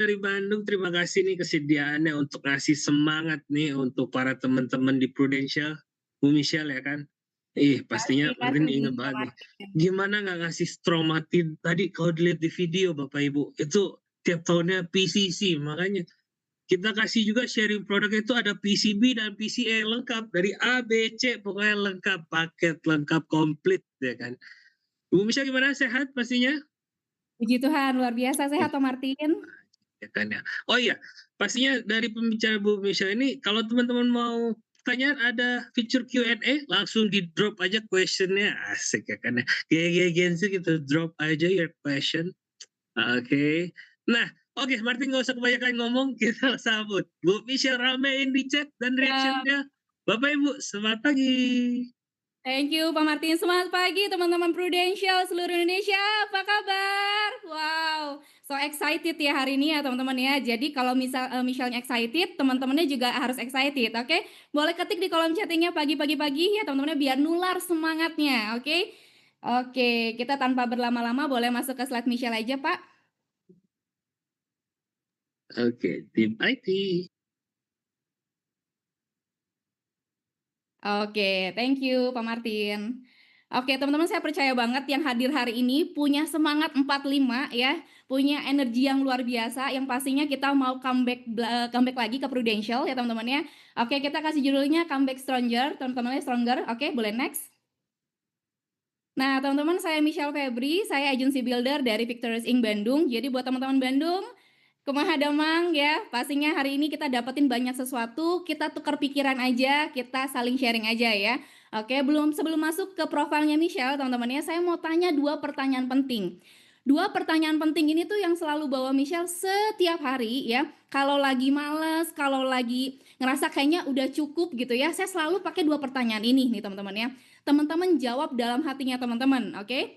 dari Bandung. Terima kasih nih kesediaannya untuk ngasih semangat nih untuk para teman-teman di Prudential. Bu Michelle ya kan? Pastinya Martin Kasih inget Kak banget nih. Martin. Gimana nggak ngasih strong Martin tadi kalau dilihat di video Bapak Ibu itu tiap tahunnya PCC, makanya kita kasih juga sharing produk itu ada PCB dan PCA lengkap dari A, B, C, pokoknya lengkap, paket lengkap komplit ya kan. Bu Michelle gimana, sehat pastinya? Puji Tuhan, luar biasa sehat Oh, Pak Martin. ya kan ya. Oh iya, pastinya dari pembicara Bu Michelle ini kalau teman-teman mau pertanyaan ada fitur Q&A langsung di drop aja questionnya, asik ya kan ya. Kayak Gen Z gitu, drop aja your question. Oke. Nah, oke, Martin nggak usah kebanyakan ngomong, kita sambut Bu Michelle, ramein di chat dan Siap. reaction-nya. Bapak Ibu, selamat pagi. Thank you Pak Martin. Semangat pagi teman-teman Prudential seluruh Indonesia. Apa kabar? Wow, so excited ya hari ini ya teman-teman ya. Jadi kalau misalnya excited, teman-temannya juga harus excited, oke? Boleh ketik di kolom chattingnya pagi-pagi ya teman-temannya biar nular semangatnya, oke? Oke, kita tanpa berlama-lama boleh masuk ke slide Michelle aja Pak. Oke, tim IT. Oke, thank you Pak Martin. Oke, teman-teman saya percaya banget yang hadir hari ini punya semangat 45 ya, punya energi yang luar biasa yang pastinya kita mau comeback lagi ke Prudential ya teman-teman ya. Oke, kita kasih judulnya Comeback Stronger, teman-temannya Stronger. Oke, boleh next. Nah, teman-teman saya Michelle Febri, saya agency builder dari Victorious Inc Bandung. Jadi buat teman-teman Bandung, kumaha damang ya, pastinya hari ini kita dapetin banyak sesuatu, kita tukar pikiran aja, kita saling sharing aja ya. Oke, sebelum masuk ke profilnya Michelle, teman-teman ya, saya mau tanya 2 pertanyaan penting. 2 pertanyaan penting ini tuh yang selalu bawa Michelle setiap hari ya. Kalau lagi males, kalau lagi ngerasa kayaknya udah cukup gitu ya, saya selalu pakai 2 pertanyaan ini nih teman-teman ya. Teman-teman jawab dalam hatinya teman-teman, oke?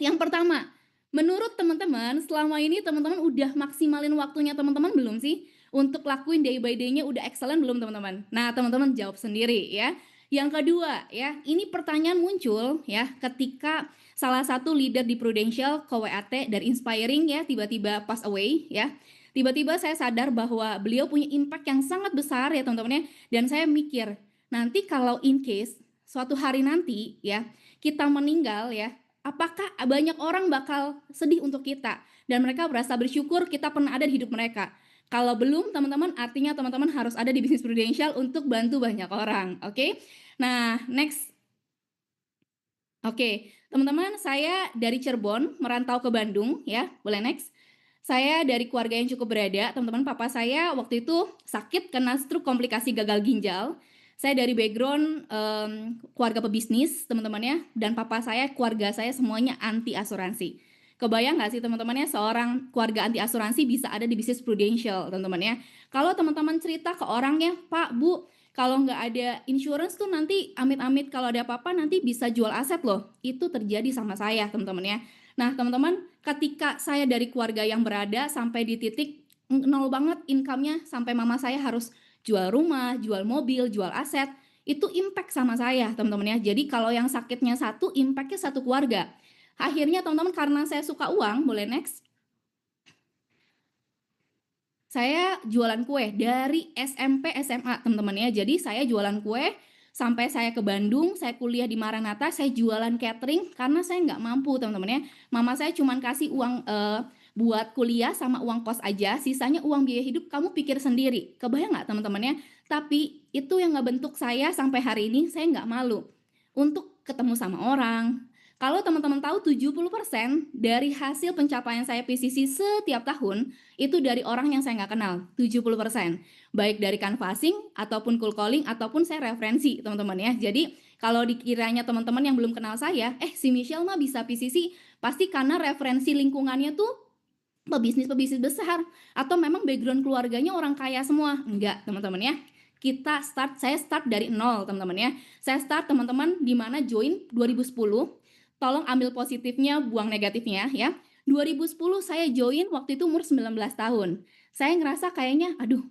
Yang pertama, menurut teman-teman, selama ini teman-teman udah maksimalin waktunya teman-teman belum sih? Untuk lakuin day by day-nya udah excellent belum teman-teman? Nah, teman-teman jawab sendiri ya. Yang kedua ya, ini pertanyaan muncul ya ketika salah satu leader di Prudential KWAT dari Inspiring ya tiba-tiba pass away ya. Tiba-tiba saya sadar bahwa beliau punya impact yang sangat besar ya teman-teman ya. Dan saya mikir, nanti kalau in case suatu hari nanti ya kita meninggal ya, apakah banyak orang bakal sedih untuk kita dan mereka merasa bersyukur kita pernah ada di hidup mereka. Kalau belum teman-teman, artinya teman-teman harus ada di bisnis Prudential untuk bantu banyak orang, oke? Nah, next. Oke, teman-teman, saya dari Cirebon merantau ke Bandung ya. Boleh next. Saya dari keluarga yang cukup berada, teman-teman. Papa saya waktu itu sakit kena stroke komplikasi gagal ginjal. Saya dari background keluarga pebisnis, teman-teman ya. Dan papa saya, keluarga saya semuanya anti asuransi. Kebayang nggak sih teman-teman ya, seorang keluarga anti asuransi bisa ada di bisnis Prudential, teman-teman ya. Kalau teman-teman cerita ke orangnya, Pak, Bu, kalau nggak ada insurance tuh nanti amit-amit kalau ada apa-apa nanti bisa jual aset loh. Itu terjadi sama saya, teman-teman ya. Nah, teman-teman, ketika saya dari keluarga yang berada sampai di titik nol banget income-nya sampai mama saya harus jual rumah, jual mobil, jual aset, itu impact sama saya, teman-teman ya. Jadi kalau yang sakitnya satu, impact-nya satu keluarga. Akhirnya teman-teman karena saya suka uang, boleh next. Saya jualan kue dari SMP, SMA, teman-teman ya. Jadi saya jualan kue sampai saya ke Bandung, saya kuliah di Maranatha, saya jualan catering karena saya nggak mampu, teman-teman ya. Mama saya cuma kasih uang buat kuliah sama uang kos aja, sisanya uang biaya hidup kamu pikir sendiri. Kebayang nggak teman-teman ya? Tapi itu yang nggak bentuk saya sampai hari ini, saya nggak malu untuk ketemu sama orang. Kalau teman-teman tahu 70% dari hasil pencapaian saya PCC setiap tahun itu dari orang yang saya nggak kenal, 70%. Baik dari canvassing, ataupun cold calling, ataupun saya referensi, teman-teman ya. Jadi, kalau dikiranya teman-teman yang belum kenal saya, si Michelle mah bisa PCC, pasti karena referensi lingkungannya tuh pebisnis-pebisnis besar, atau memang background keluarganya orang kaya semua. Enggak, teman-teman ya. Saya start dari nol, teman-teman ya. Saya start teman-teman di mana join 2010, tolong ambil positifnya, buang negatifnya ya. 2010 saya join waktu itu umur 19 tahun. Saya ngerasa kayaknya, aduh,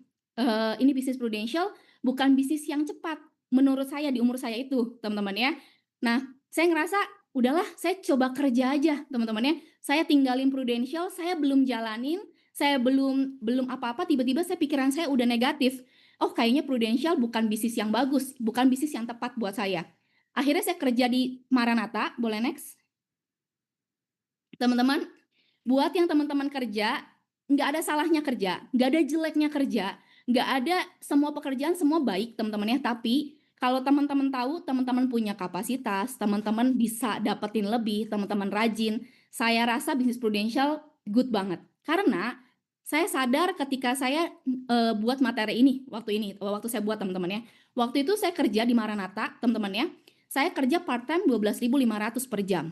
ini bisnis Prudential bukan bisnis yang cepat menurut saya di umur saya itu, teman-teman ya. Nah, saya ngerasa udahlah, saya coba kerja aja, teman-teman ya. Saya tinggalin Prudential, saya belum jalanin, Saya belum belum apa-apa tiba-tiba pikiran saya udah negatif. Oh kayaknya Prudential bukan bisnis yang bagus, bukan bisnis yang tepat buat saya. Akhirnya saya kerja di Maranatha, boleh next? Teman-teman, buat yang teman-teman kerja, nggak ada salahnya kerja, nggak ada jeleknya kerja, nggak ada semua pekerjaan semua baik teman-teman ya, tapi kalau teman-teman tahu teman-teman punya kapasitas, teman-teman bisa dapetin lebih, teman-teman rajin, saya rasa bisnis Prudential good banget. Karena saya sadar ketika saya buat materi ini, waktu saya buat teman-teman ya. Waktu itu saya kerja di Maranatha, teman-teman ya. Saya kerja part time 12.500 per jam.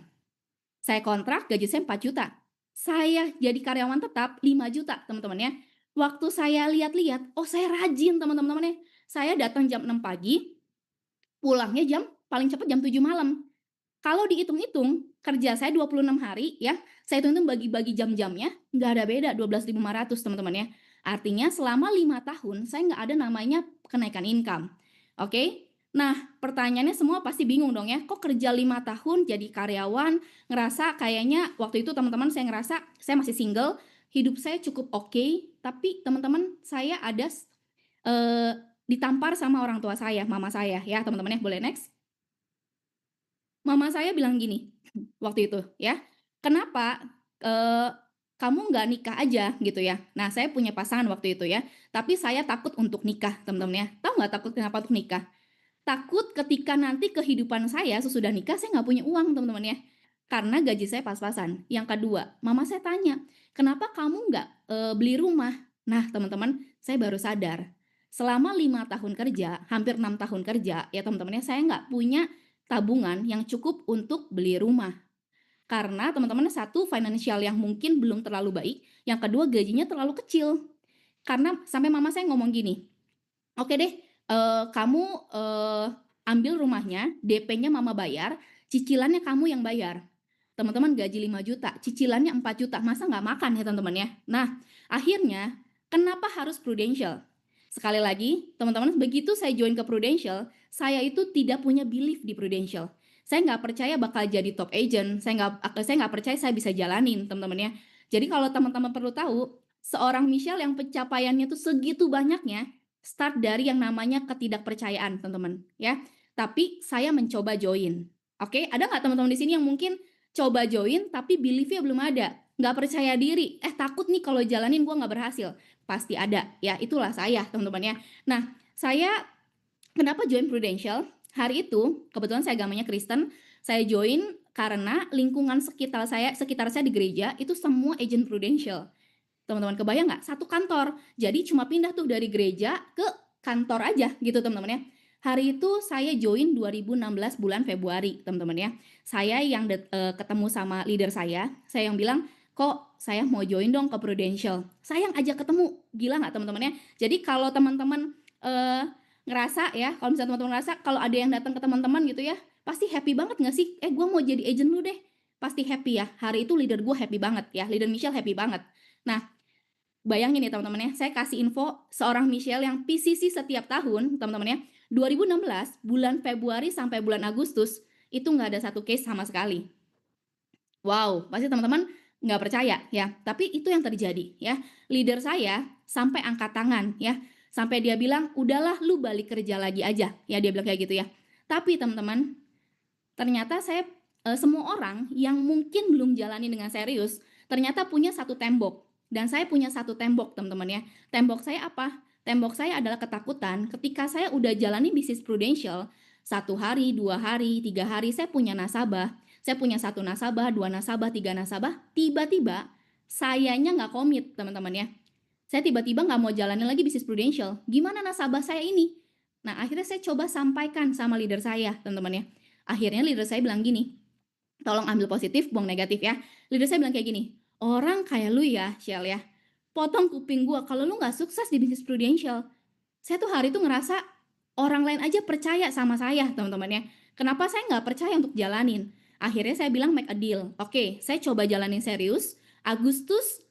Saya kontrak, gaji saya 4 juta. Saya jadi karyawan tetap 5 juta, teman-teman ya. Waktu saya lihat-lihat, oh saya rajin teman-teman ya. Saya datang jam 6 pagi, pulangnya paling cepat jam 7 malam. Kalau dihitung-hitung, kerja saya 26 hari ya, saya hitung-hitung bagi-bagi jam-jamnya, nggak ada beda 12.500 teman-teman ya. Artinya selama 5 tahun saya nggak ada namanya kenaikan income. Oke? Nah, pertanyaannya semua pasti bingung dong ya, kok kerja 5 tahun jadi karyawan, ngerasa kayaknya waktu itu teman-teman saya ngerasa saya masih single, hidup saya cukup oke, tapi teman-teman saya ada ditampar sama orang tua saya, mama saya ya teman-teman ya, boleh next? Mama saya bilang gini, waktu itu ya, "Kenapa, kamu nggak nikah aja?" Gitu ya. Nah, saya punya pasangan waktu itu ya, tapi saya takut untuk nikah, teman-teman ya. Tahu nggak takut kenapa untuk nikah? Takut ketika nanti kehidupan saya sesudah nikah, saya nggak punya uang, teman-teman ya. Karena gaji saya pas-pasan. Yang kedua, mama saya tanya, "Kenapa kamu nggak, beli rumah?" Nah, teman-teman, saya baru sadar, selama 5 tahun kerja, hampir 6 tahun kerja, ya teman-teman ya, saya nggak punya tabungan yang cukup untuk beli rumah. Karena teman-teman, satu financial yang mungkin belum terlalu baik, yang kedua gajinya terlalu kecil. Karena sampai mama saya ngomong gini, "Oke deh, kamu, ambil rumahnya, DP-nya mama bayar, cicilannya kamu yang bayar." Teman-teman gaji 5 juta, cicilannya 4 juta, masa nggak makan ya teman-teman ya? Nah, akhirnya kenapa harus Prudential? Sekali lagi, teman-teman begitu saya join ke Prudential, saya itu tidak punya belief di Prudential. Saya nggak percaya bakal jadi top agent, saya nggak percaya saya bisa jalanin teman-teman ya. Jadi kalau teman-teman perlu tahu, seorang Michelle yang pencapaiannya tuh segitu banyaknya, start dari yang namanya ketidakpercayaan teman-teman ya. Tapi saya mencoba join. Oke, ada nggak teman-teman di sini yang mungkin coba join tapi belief-nya belum ada, nggak percaya diri, takut nih kalau jalanin gue nggak berhasil? Pasti ada, ya itulah saya teman-teman ya. Nah, saya kenapa join Prudential? Hari itu kebetulan saya agamanya Kristen, saya join karena lingkungan sekitar saya di gereja itu semua agent Prudential. Teman-teman kebayang nggak? Satu kantor. Jadi cuma pindah tuh dari gereja ke kantor aja gitu teman-teman ya. Hari itu saya join 2016 bulan Februari teman-teman ya. Saya yang ketemu sama leader saya yang bilang, "Kok saya mau join dong ke Prudential." Saya yang ajak ketemu. Gila nggak teman-teman ya? Jadi kalau teman-teman ngerasa ya, kalau misalnya teman-teman ngerasa kalau ada yang datang ke teman-teman gitu ya, pasti happy banget nggak sih? Gue mau jadi agent lu deh. Pasti happy ya. Hari itu leader gue happy banget ya. Leader Michelle happy banget. Nah, bayangin nih teman-teman ya, saya kasih info seorang Michelle yang PCC setiap tahun, teman-teman ya, 2016 bulan Februari sampai bulan Agustus itu nggak ada satu case sama sekali. Wow, pasti teman-teman nggak percaya ya, tapi itu yang terjadi ya. Leader saya sampai angkat tangan ya, sampai dia bilang, "Udahlah lu balik kerja lagi aja." Ya dia bilang kayak gitu ya. Tapi teman-teman, ternyata semua orang yang mungkin belum jalani dengan serius, ternyata punya satu tembok. Dan saya punya satu tembok teman-teman ya. Tembok saya apa? Tembok saya adalah ketakutan ketika saya udah jalani bisnis Prudential, 1 hari, 2 hari, 3 hari, saya punya nasabah. Saya punya 1 nasabah, 2 nasabah, 3 nasabah, tiba-tiba sayanya nggak komit teman-teman ya. Saya tiba-tiba nggak mau jalanin lagi bisnis Prudential. Gimana nasabah saya ini? Nah akhirnya saya coba sampaikan sama leader saya teman-teman ya. Akhirnya leader saya bilang gini, tolong ambil positif, buang negatif ya. Leader saya bilang kayak gini, "Orang kayak lu ya, Shell ya, potong kuping gua kalau lu nggak sukses di bisnis Prudential." Saya tuh hari itu ngerasa orang lain aja percaya sama saya, teman-teman ya. Kenapa saya nggak percaya untuk jalanin? Akhirnya saya bilang make a deal. Oke, saya coba jalanin serius. Agustus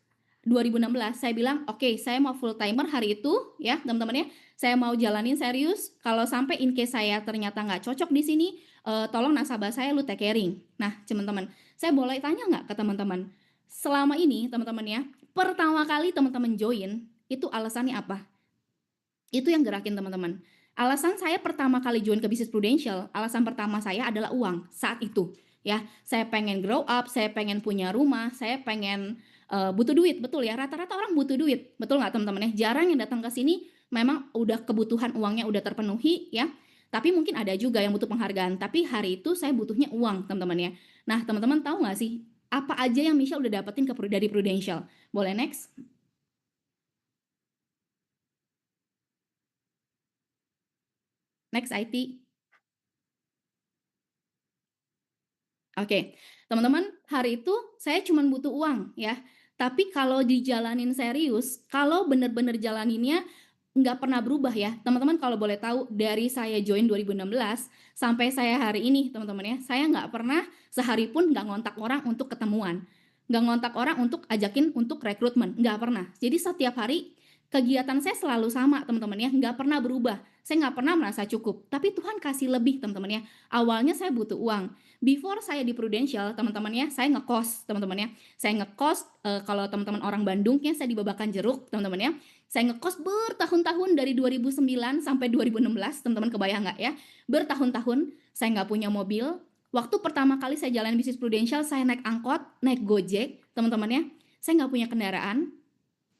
2016 saya bilang, "Oke, saya mau full timer hari itu ya, teman-teman ya. Saya mau jalanin serius. Kalau sampai in case saya ternyata nggak cocok di sini, tolong nasabah saya lu take caring." Nah, teman-teman, saya boleh tanya nggak ke teman-teman? Selama ini, teman-teman ya, pertama kali teman-teman join, itu alasannya apa? Itu yang gerakin teman-teman. Alasan saya pertama kali join ke bisnis Prudential, alasan pertama saya adalah uang saat itu, ya. Saya pengen grow up, saya pengen punya rumah, saya pengen, butuh duit, betul ya, rata-rata orang butuh duit, betul nggak teman-teman ya? Jarang yang datang ke sini memang udah kebutuhan uangnya udah terpenuhi ya, tapi mungkin ada juga yang butuh penghargaan, tapi hari itu saya butuhnya uang teman-teman ya. Nah teman-teman tahu nggak sih, apa aja yang Michelle udah dapetin dari Prudential? Boleh next? Next IT. Oke, teman-teman, hari itu saya cuman butuh uang ya, tapi kalau dijalanin serius, kalau bener-bener jalaninnya nggak pernah berubah ya. Teman-teman kalau boleh tahu dari saya join 2016 sampai saya hari ini teman-teman ya, saya nggak pernah sehari pun nggak ngontak orang untuk ketemuan, nggak ngontak orang untuk ajakin untuk rekrutmen, nggak pernah. Jadi setiap hari kegiatan saya selalu sama teman-teman ya, nggak pernah berubah. Saya nggak pernah merasa cukup, tapi Tuhan kasih lebih teman-teman ya. Awalnya saya butuh uang. Before saya di Prudential, teman-teman ya, saya ngekos, teman-teman ya. Saya ngekos, kalau teman-teman orang Bandung ya, saya di Babakan Jeruk, teman-teman ya. Saya ngekos bertahun-tahun dari 2009 sampai 2016, teman-teman kebayang nggak ya? Bertahun-tahun, saya nggak punya mobil. Waktu pertama kali saya jalan bisnis Prudential, saya naik angkot, naik Gojek, teman-teman ya. Saya nggak punya kendaraan,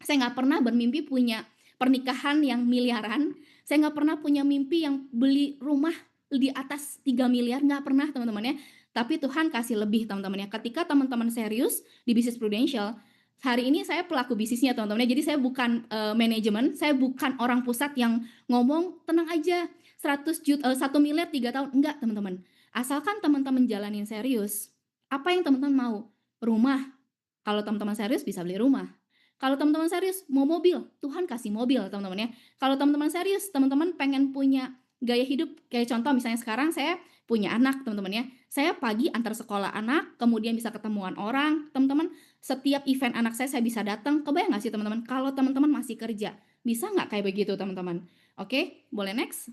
saya nggak pernah bermimpi punya pernikahan yang miliaran, saya nggak pernah punya mimpi yang beli rumah di atas 3 miliar, nggak pernah teman-teman ya. Tapi Tuhan kasih lebih teman-teman ya. Ketika teman-teman serius di bisnis Prudential, hari ini saya pelaku bisnisnya teman-teman ya. Jadi saya bukan manajemen, saya bukan orang pusat yang ngomong tenang aja 100 juta, 1 miliar 3 tahun. Enggak teman-teman. Asalkan teman-teman jalanin serius, apa yang teman-teman mau? Rumah. Kalau teman-teman serius bisa beli rumah. Kalau teman-teman serius mau mobil, Tuhan kasih mobil teman-teman ya. Kalau teman-teman serius, teman-teman pengen punya gaya hidup, kayak contoh misalnya sekarang saya punya anak teman-teman ya. Saya pagi antar sekolah anak, kemudian bisa ketemuan orang, teman-teman. Setiap event anak saya bisa datang. Kebayang nggak sih teman-teman? Kalau teman-teman masih kerja, bisa nggak kayak begitu teman-teman? Oke, boleh next?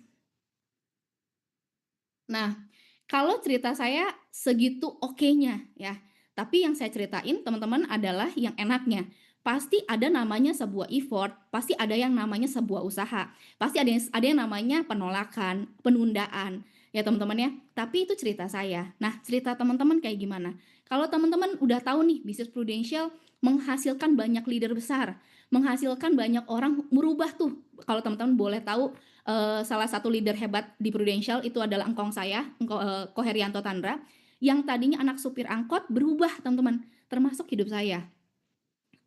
Nah, kalau cerita saya segitu oke-nya ya. Tapi yang saya ceritain teman-teman adalah yang enaknya. Pasti ada namanya sebuah effort, pasti ada yang namanya sebuah usaha, pasti ada yang namanya penolakan, penundaan, ya teman-teman ya. Tapi itu cerita saya. Nah, cerita teman-teman kayak gimana? Kalau teman-teman udah tahu nih, bisnis Prudential menghasilkan banyak leader besar, menghasilkan banyak orang merubah tuh. Kalau teman-teman boleh tahu, salah satu leader hebat di Prudential itu adalah engkong saya, Ko Herianto Tandra, yang tadinya anak supir angkot berubah teman-teman, termasuk hidup saya.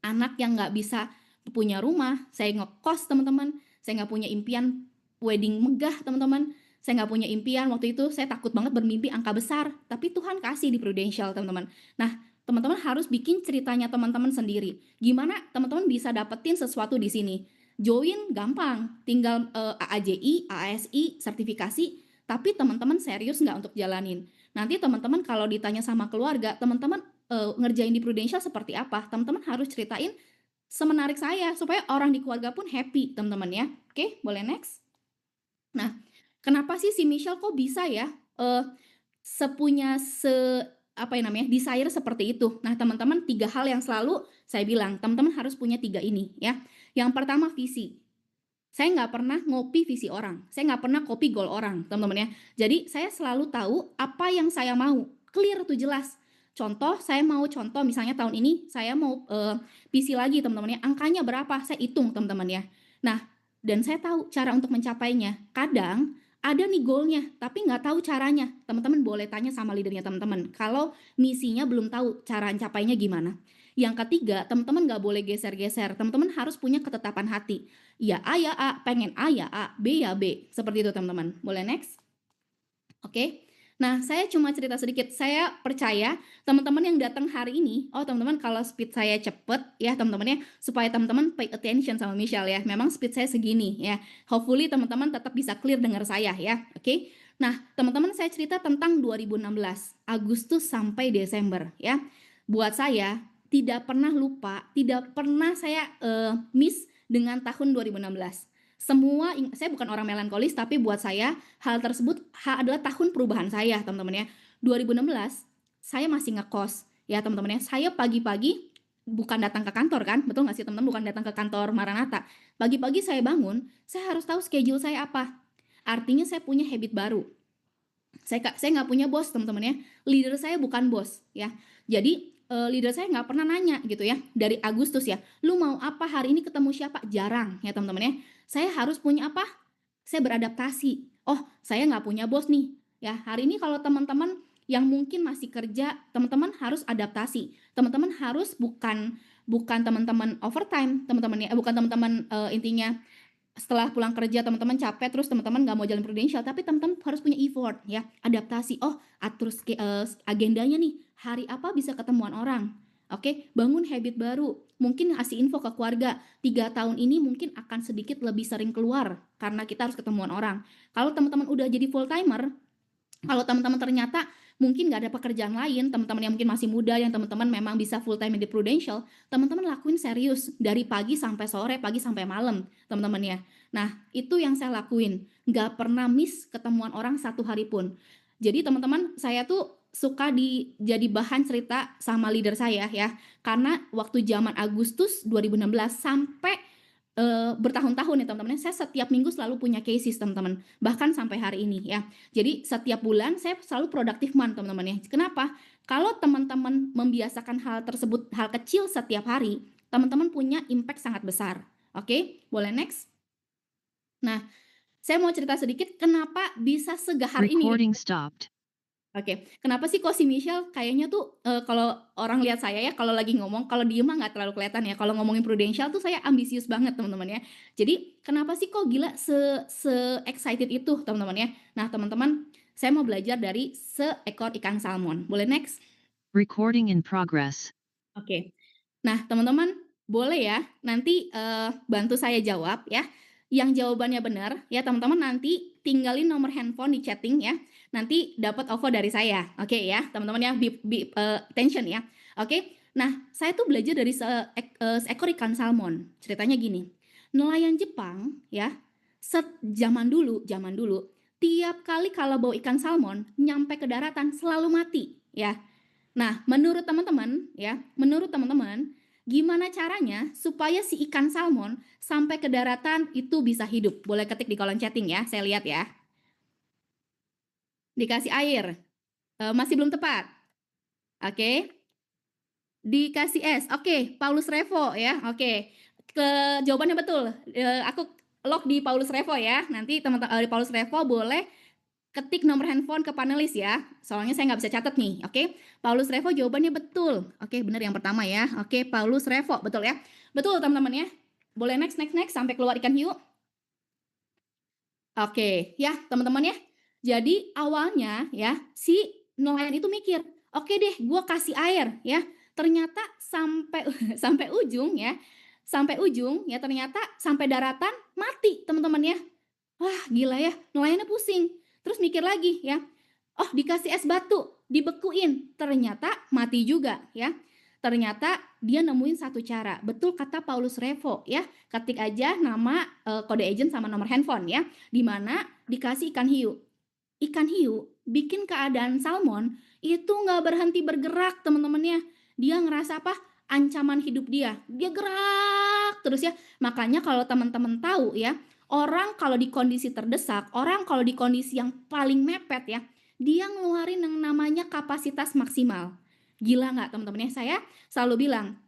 Anak yang nggak bisa punya rumah, saya ngekos teman-teman, saya nggak punya impian wedding megah teman-teman, saya nggak punya impian waktu itu, saya takut banget bermimpi angka besar, tapi Tuhan kasih di Prudential teman-teman. Nah, teman-teman harus bikin ceritanya teman-teman sendiri. Gimana teman-teman bisa dapetin sesuatu di sini? Join gampang, tinggal AAJI, ASI, sertifikasi, tapi teman-teman serius nggak untuk jalanin. Nanti teman-teman kalau ditanya sama keluarga, teman-teman ngerjain di Prudential seperti apa, teman-teman harus ceritain semenarik saya, supaya orang di keluarga pun happy teman-teman ya. Oke, boleh next? Nah, kenapa sih si Michelle kok bisa ya, sepunya apa ya namanya, desire seperti itu. Nah teman-teman 3 hal yang selalu saya bilang, teman-teman harus punya 3 ini ya. Yang pertama visi. Saya nggak pernah ngopi visi orang, saya nggak pernah copy goal orang teman-teman ya. Jadi saya selalu tahu apa yang saya mau, clear tuh jelas. Contoh, saya mau contoh misalnya tahun ini saya mau visi lagi teman-teman ya, angkanya berapa, saya hitung teman-teman ya. Nah, dan saya tahu cara untuk mencapainya. Kadang ada nih goalnya, tapi nggak tahu caranya. Teman-teman boleh tanya sama leadernya teman-teman. Kalau misinya belum tahu cara mencapainya gimana. Yang ketiga, teman-teman nggak boleh geser-geser. Teman-teman harus punya ketetapan hati. Ya A ya A, pengen A ya A, B ya B. Seperti itu teman-teman. Boleh next? Oke. Nah, saya cuma cerita sedikit. Saya percaya teman-teman yang datang hari ini, oh teman-teman kalau speed saya cepet ya teman-teman ya, supaya teman-teman pay attention sama Michelle ya. Memang speed saya segini ya. Hopefully teman-teman tetap bisa clear dengar saya ya. Oke. Nah, teman-teman saya cerita tentang 2016, Agustus sampai Desember ya. Buat saya tidak pernah lupa, tidak pernah saya miss dengan tahun 2016. Saya bukan orang melankolis, tapi buat saya hal tersebut adalah tahun perubahan saya teman-teman ya. 2016 saya masih ngekos ya teman-teman ya. Saya pagi-pagi bukan datang ke kantor kan, betul nggak sih teman-teman? Bukan datang ke kantor Maranatha. Pagi-pagi saya bangun, saya harus tahu schedule saya apa. Artinya saya punya habit baru. Saya nggak punya bos teman-teman ya, leader saya bukan bos ya. Jadi leader saya nggak pernah nanya gitu ya, dari Agustus ya, "Lu mau apa hari ini, ketemu siapa?" Jarang ya teman-teman ya. Saya harus punya apa? Saya beradaptasi. Oh, saya nggak punya bos nih ya. Hari ini kalau teman-teman yang mungkin masih kerja, teman-teman harus adaptasi. Teman-teman harus bukan teman-teman overtime, teman-teman ya, bukan teman-teman intinya setelah pulang kerja teman-teman capek terus teman-teman nggak mau jalan prudensial, tapi teman-teman harus punya effort ya, adaptasi. Oh, atur agendanya nih, hari apa bisa ketemuan orang. Oke, bangun habit baru. Mungkin ngasih info ke keluarga, 3 tahun ini mungkin akan sedikit lebih sering keluar karena kita harus ketemuan orang. Kalau teman-teman udah jadi full timer, kalau teman-teman ternyata mungkin nggak ada pekerjaan lain, teman-teman yang mungkin masih muda, yang teman-teman memang bisa full time di Prudential, teman-teman lakuin serius dari pagi sampai sore, pagi sampai malam, teman-teman ya. Nah, itu yang saya lakuin, nggak pernah miss ketemuan orang 1 hari pun. Jadi teman-teman, saya tuh suka jadi bahan cerita sama leader saya ya, karena waktu zaman Agustus 2016 sampai bertahun-tahun ya teman-teman, saya setiap minggu selalu punya cases teman-teman, bahkan sampai hari ini ya. Jadi setiap bulan saya selalu produktif month teman-teman ya. Kenapa? Kalau teman-teman membiasakan hal tersebut, hal kecil setiap hari, teman-teman punya impact sangat besar. Oke, boleh next? Nah, saya mau cerita sedikit kenapa bisa segahar ini. Recording stopped. Oke, kenapa sih kok si Michelle kayaknya tuh kalau orang lihat saya ya, kalau lagi ngomong, kalau diem mah nggak terlalu kelihatan ya. Kalau ngomongin Prudential tuh saya ambisius banget teman-teman ya. Jadi kenapa sih kok gila se-excited itu teman-teman ya. Nah teman-teman, saya mau belajar dari seekor ikan salmon. Boleh next? Recording in progress. Oke. Nah, teman-teman boleh ya nanti bantu saya jawab ya. Yang jawabannya benar ya teman-teman, nanti tinggalin nomor handphone di chatting ya. Nanti dapat OVO dari saya. Oke ya, teman-teman ya, attention ya. Oke. Nah, saya tuh belajar dari seekor ikan salmon. Ceritanya gini. Nelayan Jepang ya, zaman dulu, tiap kali kalau bawa ikan salmon nyampe ke daratan selalu mati ya. Nah, menurut teman-teman, gimana caranya supaya si ikan salmon sampai ke daratan itu bisa hidup? Boleh ketik di kolom chatting ya, saya lihat ya. Dikasih air, masih belum tepat. Oke. Dikasih es, oke, Paulus Revo ya, oke. Jawabannya betul, aku lock di Paulus Revo ya. Nanti teman-teman Paulus Revo boleh ketik nomor handphone ke panelis ya, soalnya saya nggak bisa catat nih, oke. Paulus Revo jawabannya betul, oke, benar yang pertama ya, oke, Paulus Revo, betul ya, betul teman-teman ya. Boleh next sampai keluar ikan hiu. Oke ya teman-teman ya, jadi awalnya ya si nelayan itu mikir, oke deh gue kasih air ya, ternyata sampai sampai ujung ya, ternyata sampai daratan mati teman-teman ya. Wah gila ya, nelayannya pusing. Terus mikir lagi ya, oh dikasih es batu, dibekuin, ternyata mati juga ya. Ternyata dia nemuin satu cara, betul kata Paulus Revo ya, ketik aja nama kode agent sama nomor handphone ya, dimana dikasih ikan hiu. Ikan hiu bikin keadaan salmon itu nggak berhenti bergerak teman-temannya. Dia ngerasa apa? Ancaman hidup dia gerak terus ya. Makanya kalau teman-teman tahu ya, orang kalau di kondisi terdesak, orang kalau di kondisi yang paling mepet ya, dia ngeluarin yang namanya kapasitas maksimal. Gila nggak teman-teman ya? Saya selalu bilang,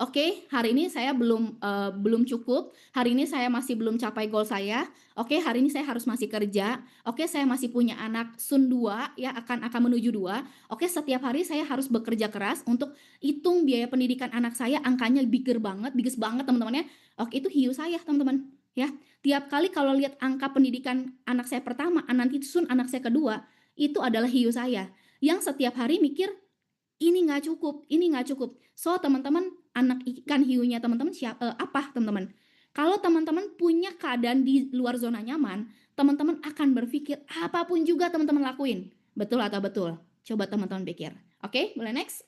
oke, hari ini saya belum cukup, hari ini saya masih belum capai goal saya, oke, hari ini saya harus masih kerja, oke, saya masih punya anak Sun 2 ya, akan menuju 2, oke, setiap hari saya harus bekerja keras untuk hitung biaya pendidikan anak saya, angkanya biges banget teman-teman ya. Oke, itu hiu saya teman-teman ya. Tiap kali kalau lihat angka pendidikan anak saya pertama, nanti Sun anak saya kedua, itu adalah hiu saya yang setiap hari mikir ini nggak cukup. So teman-teman, anak ikan hiunya teman-teman apa teman-teman? Kalau teman-teman punya keadaan di luar zona nyaman, teman-teman akan berpikir apapun juga teman-teman lakuin. Betul atau betul? Coba teman-teman pikir. Oke, boleh next?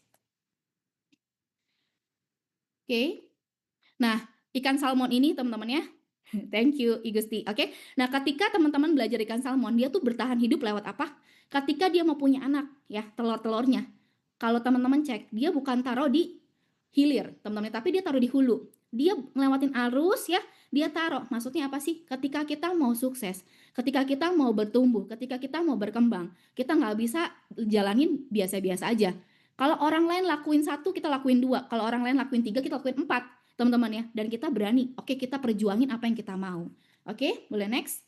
Oke. Nah, ikan salmon ini teman-teman ya. Thank you, Igusti. Oke. Nah, ketika teman-teman belajar ikan salmon, dia tuh bertahan hidup lewat apa? Ketika dia mau punya anak, ya, telur-telurnya. Kalau teman-teman cek, dia bukan taruh di hilir teman-teman, tapi dia taruh di hulu. Dia ngelewatin arus ya, dia taruh. Maksudnya apa sih? Ketika kita mau sukses, ketika kita mau bertumbuh, ketika kita mau berkembang, kita nggak bisa jalanin biasa-biasa aja. Kalau orang lain lakuin 1, kita lakuin 2. Kalau orang lain lakuin 3, kita lakuin 4, teman-teman ya. Dan kita berani, oke kita perjuangin apa yang kita mau. Oke, boleh next?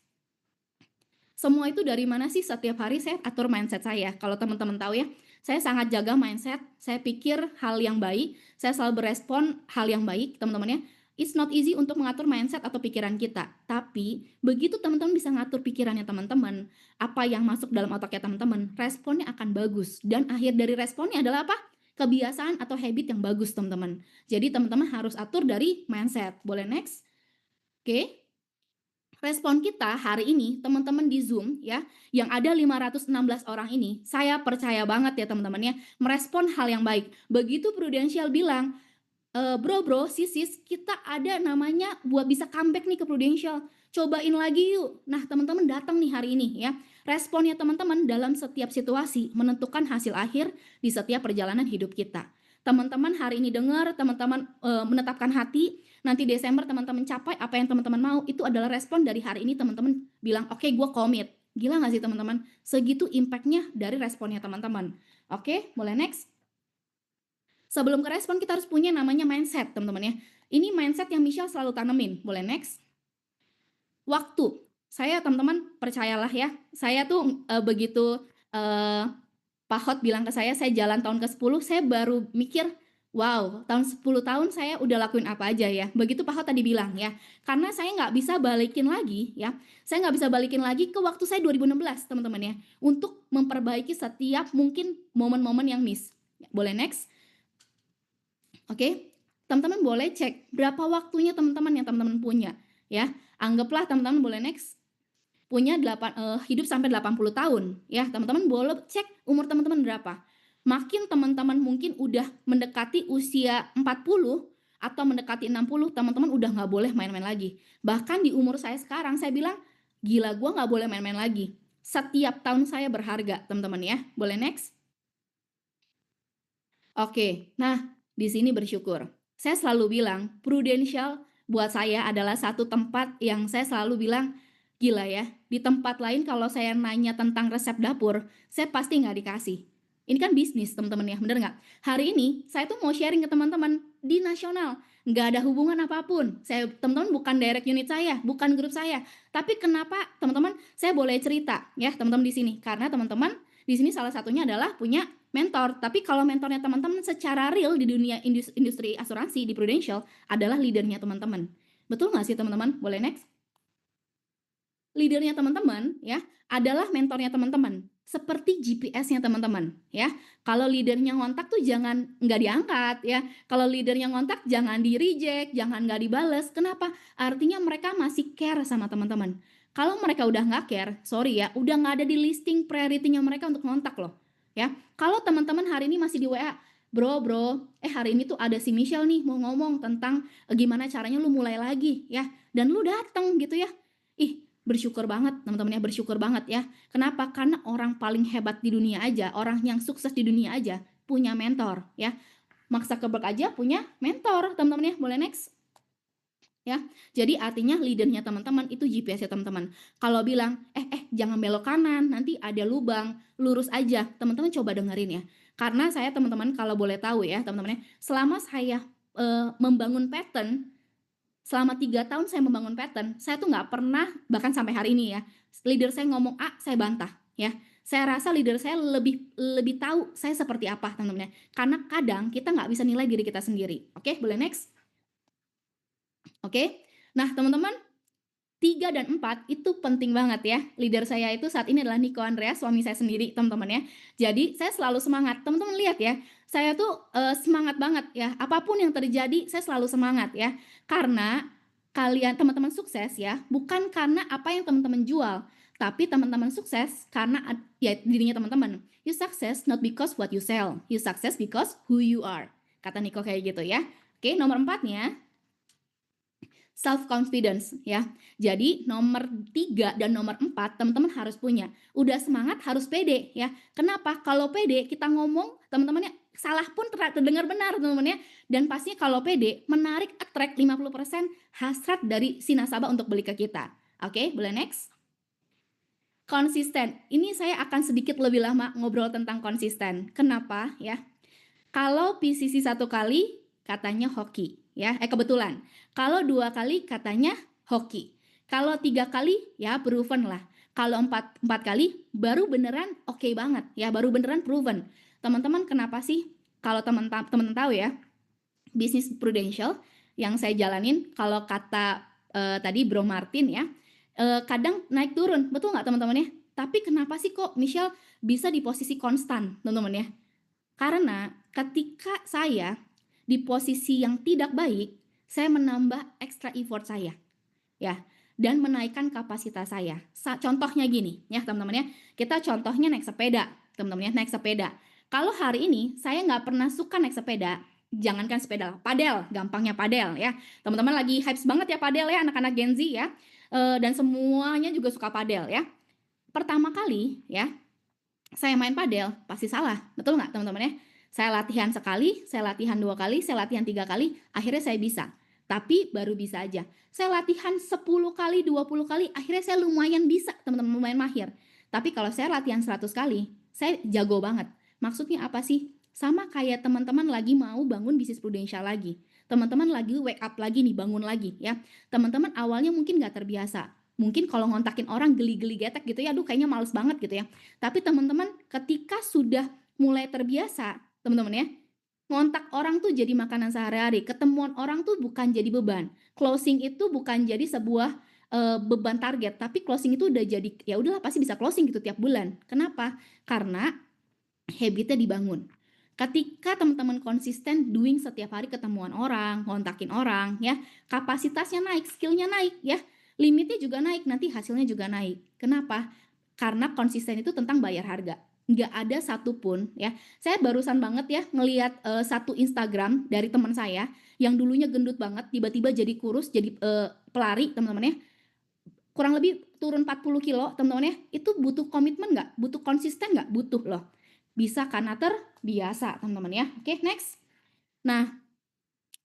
Semua itu dari mana sih? Setiap hari saya atur mindset saya. Kalau teman-teman tahu ya, saya sangat jaga mindset. Saya pikir hal yang baik, saya selalu berespon hal yang baik, teman-teman ya. It's not easy untuk mengatur mindset atau pikiran kita. Tapi begitu teman-teman bisa ngatur pikirannya teman-teman, apa yang masuk dalam otaknya teman-teman, responnya akan bagus. Dan akhir dari responnya adalah apa? Kebiasaan atau habit yang bagus, teman-teman. Jadi teman-teman harus atur dari mindset. Boleh next? Oke. Respon kita hari ini, teman-teman di Zoom ya, yang ada 516 orang ini, saya percaya banget ya teman-teman ya, merespon hal yang baik. Begitu Prudential bilang, bro, sis, kita ada namanya buat bisa comeback nih ke Prudential. Cobain lagi yuk. Nah, teman-teman datang nih hari ini ya. Responnya teman-teman dalam setiap situasi menentukan hasil akhir di setiap perjalanan hidup kita. Teman-teman hari ini dengar, teman-teman menetapkan hati, nanti Desember teman-teman capai apa yang teman-teman mau, itu adalah respon dari hari ini teman-teman bilang, oke gue komit. Gila gak sih teman-teman? Segitu impactnya dari responnya teman-teman. Oke, boleh next? Sebelum ke respon kita harus punya namanya mindset teman-teman ya. Ini mindset yang Michelle selalu tanemin. Boleh next? Waktu. Saya teman-teman percayalah ya. Saya tuh begitu Pak Hot bilang ke saya jalan tahun ke-10, saya baru mikir, wow, tahun 10 tahun saya udah lakuin apa aja ya. Begitu Pak Hot tadi bilang ya. Karena saya nggak bisa balikin lagi ya. Saya nggak bisa balikin lagi ke waktu saya 2016 teman-teman ya. Untuk memperbaiki setiap mungkin momen-momen yang miss. Boleh next? Oke, teman-teman boleh cek berapa waktunya teman-teman yang teman-teman punya ya. Anggaplah teman-teman boleh next punya hidup sampai 80 tahun ya. Teman-teman boleh cek umur teman-teman berapa. Makin teman-teman mungkin udah mendekati usia 40 atau mendekati 60, teman-teman udah nggak boleh main-main lagi. Bahkan di umur saya sekarang saya bilang, gila gue nggak boleh main-main lagi. Setiap tahun saya berharga teman-teman ya. Boleh next? Oke, nah di sini bersyukur. Saya selalu bilang, Prudential buat saya adalah satu tempat yang saya selalu bilang, gila ya, di tempat lain kalau saya nanya tentang resep dapur, saya pasti nggak dikasih. Ini kan bisnis teman-teman ya, bener nggak? Hari ini saya tuh mau sharing ke teman-teman di nasional, nggak ada hubungan apapun. Teman-teman bukan direct unit saya, bukan grup saya. Tapi kenapa teman-teman saya boleh cerita ya teman-teman di sini? Karena teman-teman di sini salah satunya adalah punya mentor. Tapi kalau mentornya teman-teman secara real di dunia industri asuransi di Prudential adalah leadernya teman-teman. Betul nggak sih teman-teman? Boleh next? Leadernya teman-teman ya adalah mentornya teman-teman, seperti GPS-nya teman-teman ya. Kalau leadernya ngontak tuh jangan nggak diangkat ya. Kalau leadernya ngontak jangan di reject, jangan nggak dibales. Kenapa? Artinya mereka masih care sama teman-teman. Kalau mereka udah nggak care, sorry ya, udah nggak ada di listing priority-nya mereka untuk ngontak loh ya. Kalau teman-teman hari ini masih di WA, bro, hari ini tuh ada si Michelle nih mau ngomong tentang gimana caranya lu mulai lagi ya, dan lu datang gitu ya. Bersyukur banget teman-teman ya, bersyukur banget ya. Kenapa? Karena orang paling hebat di dunia aja, orang yang sukses di dunia aja punya mentor ya. Mark Zuckerberg aja punya mentor teman-teman ya. Boleh next? Ya, jadi artinya leadernya teman-teman itu GPS ya teman-teman. Kalau bilang jangan belok kanan, nanti ada lubang, lurus aja. Teman-teman coba dengerin ya. Karena saya teman-teman kalau boleh tahu ya teman-teman ya, selama saya membangun pattern, selama 3 tahun saya membangun pattern, saya tuh nggak pernah, bahkan sampai hari ini ya, leader saya ngomong A, saya bantah ya. Saya rasa leader saya lebih tahu saya seperti apa teman-teman ya. Karena kadang kita nggak bisa nilai diri kita sendiri. Oke, boleh next? Oke, nah teman-teman 3 dan 4 itu penting banget ya. Leader saya itu saat ini adalah Nico Andreas, suami saya sendiri teman-teman ya. Jadi saya selalu semangat, teman-teman lihat ya. Saya tuh semangat banget ya. Apapun yang terjadi saya selalu semangat ya. Karena kalian teman-teman sukses ya, bukan karena apa yang teman-teman jual, tapi teman-teman sukses karena ya dirinya teman-teman. You success not because what you sell, you success because who you are. Kata Nico kayak gitu ya. Oke, nomor 4-nya self confidence ya. Jadi nomor 3 dan nomor 4 teman-teman harus punya. Udah semangat harus pede ya. Kenapa? Kalau pede kita ngomong teman-teman ya salah pun terdengar benar teman-teman ya. Dan pastinya kalau pede, menarik attract 50% hasrat dari si nasabah untuk beli ke kita. Oke, boleh next? Konsisten. Ini saya akan sedikit lebih lama ngobrol tentang konsisten. Kenapa ya? Kalau PCC 1 kali katanya hoki ya, kebetulan. Kalau 2 kali katanya hoki. Kalau 3 kali ya proven lah. Kalau 4 kali baru beneran oke banget ya, baru beneran proven. Teman-teman kenapa sih kalau teman-teman tahu ya, bisnis Prudential yang saya jalanin kalau kata tadi Bro Martin ya, kadang naik turun, betul nggak teman-teman ya? Tapi kenapa sih kok Michelle bisa di posisi konstan teman-teman ya? Karena ketika saya di posisi yang tidak baik, saya menambah extra effort saya, ya, dan menaikkan kapasitas saya. Contohnya gini, ya teman-teman ya, kita contohnya naik sepeda, teman-teman ya, naik sepeda. Kalau hari ini saya nggak pernah suka naik sepeda, jangankan sepeda, padel, gampangnya padel ya. Teman-teman lagi hype banget ya padel ya, anak-anak Gen Z ya, dan semuanya juga suka padel ya. Pertama kali ya, saya main padel pasti salah, betul nggak teman-teman ya? Saya latihan sekali, saya latihan 2 kali, saya latihan 3 kali, akhirnya saya bisa. Tapi baru bisa aja. Saya latihan 10 kali, 20 kali, akhirnya saya lumayan bisa, teman-teman, lumayan mahir. Tapi kalau saya latihan 100 kali, saya jago banget. Maksudnya apa sih? Sama kayak teman-teman lagi mau bangun bisnis Prudential lagi. Teman-teman lagi wake up lagi nih, bangun lagi ya. Teman-teman awalnya mungkin nggak terbiasa. Mungkin kalau ngontakin orang geli-geli getek gitu ya, aduh kayaknya males banget gitu ya. Tapi teman-teman ketika sudah mulai terbiasa, teman-teman ya, ngontak orang tuh jadi makanan sehari-hari, ketemuan orang tuh bukan jadi beban. Closing itu bukan jadi sebuah beban target, tapi closing itu udah jadi ya udahlah pasti bisa closing gitu tiap bulan. Kenapa? Karena habitnya dibangun. Ketika teman-teman konsisten doing setiap hari ketemuan orang, ngontakin orang ya, kapasitasnya naik, skillnya naik ya, limitnya juga naik, nanti hasilnya juga naik. Kenapa? Karena konsisten itu tentang bayar harga. Nggak ada satupun ya. Saya barusan banget ya ngelihat satu Instagram dari teman saya yang dulunya gendut banget, tiba-tiba jadi kurus, jadi pelari teman-teman ya. Kurang lebih turun 40 kilo teman-teman ya. Itu butuh komitmen nggak? Butuh konsisten nggak? Butuh loh. Bisa karena terbiasa teman-teman ya. Oke, next. Nah,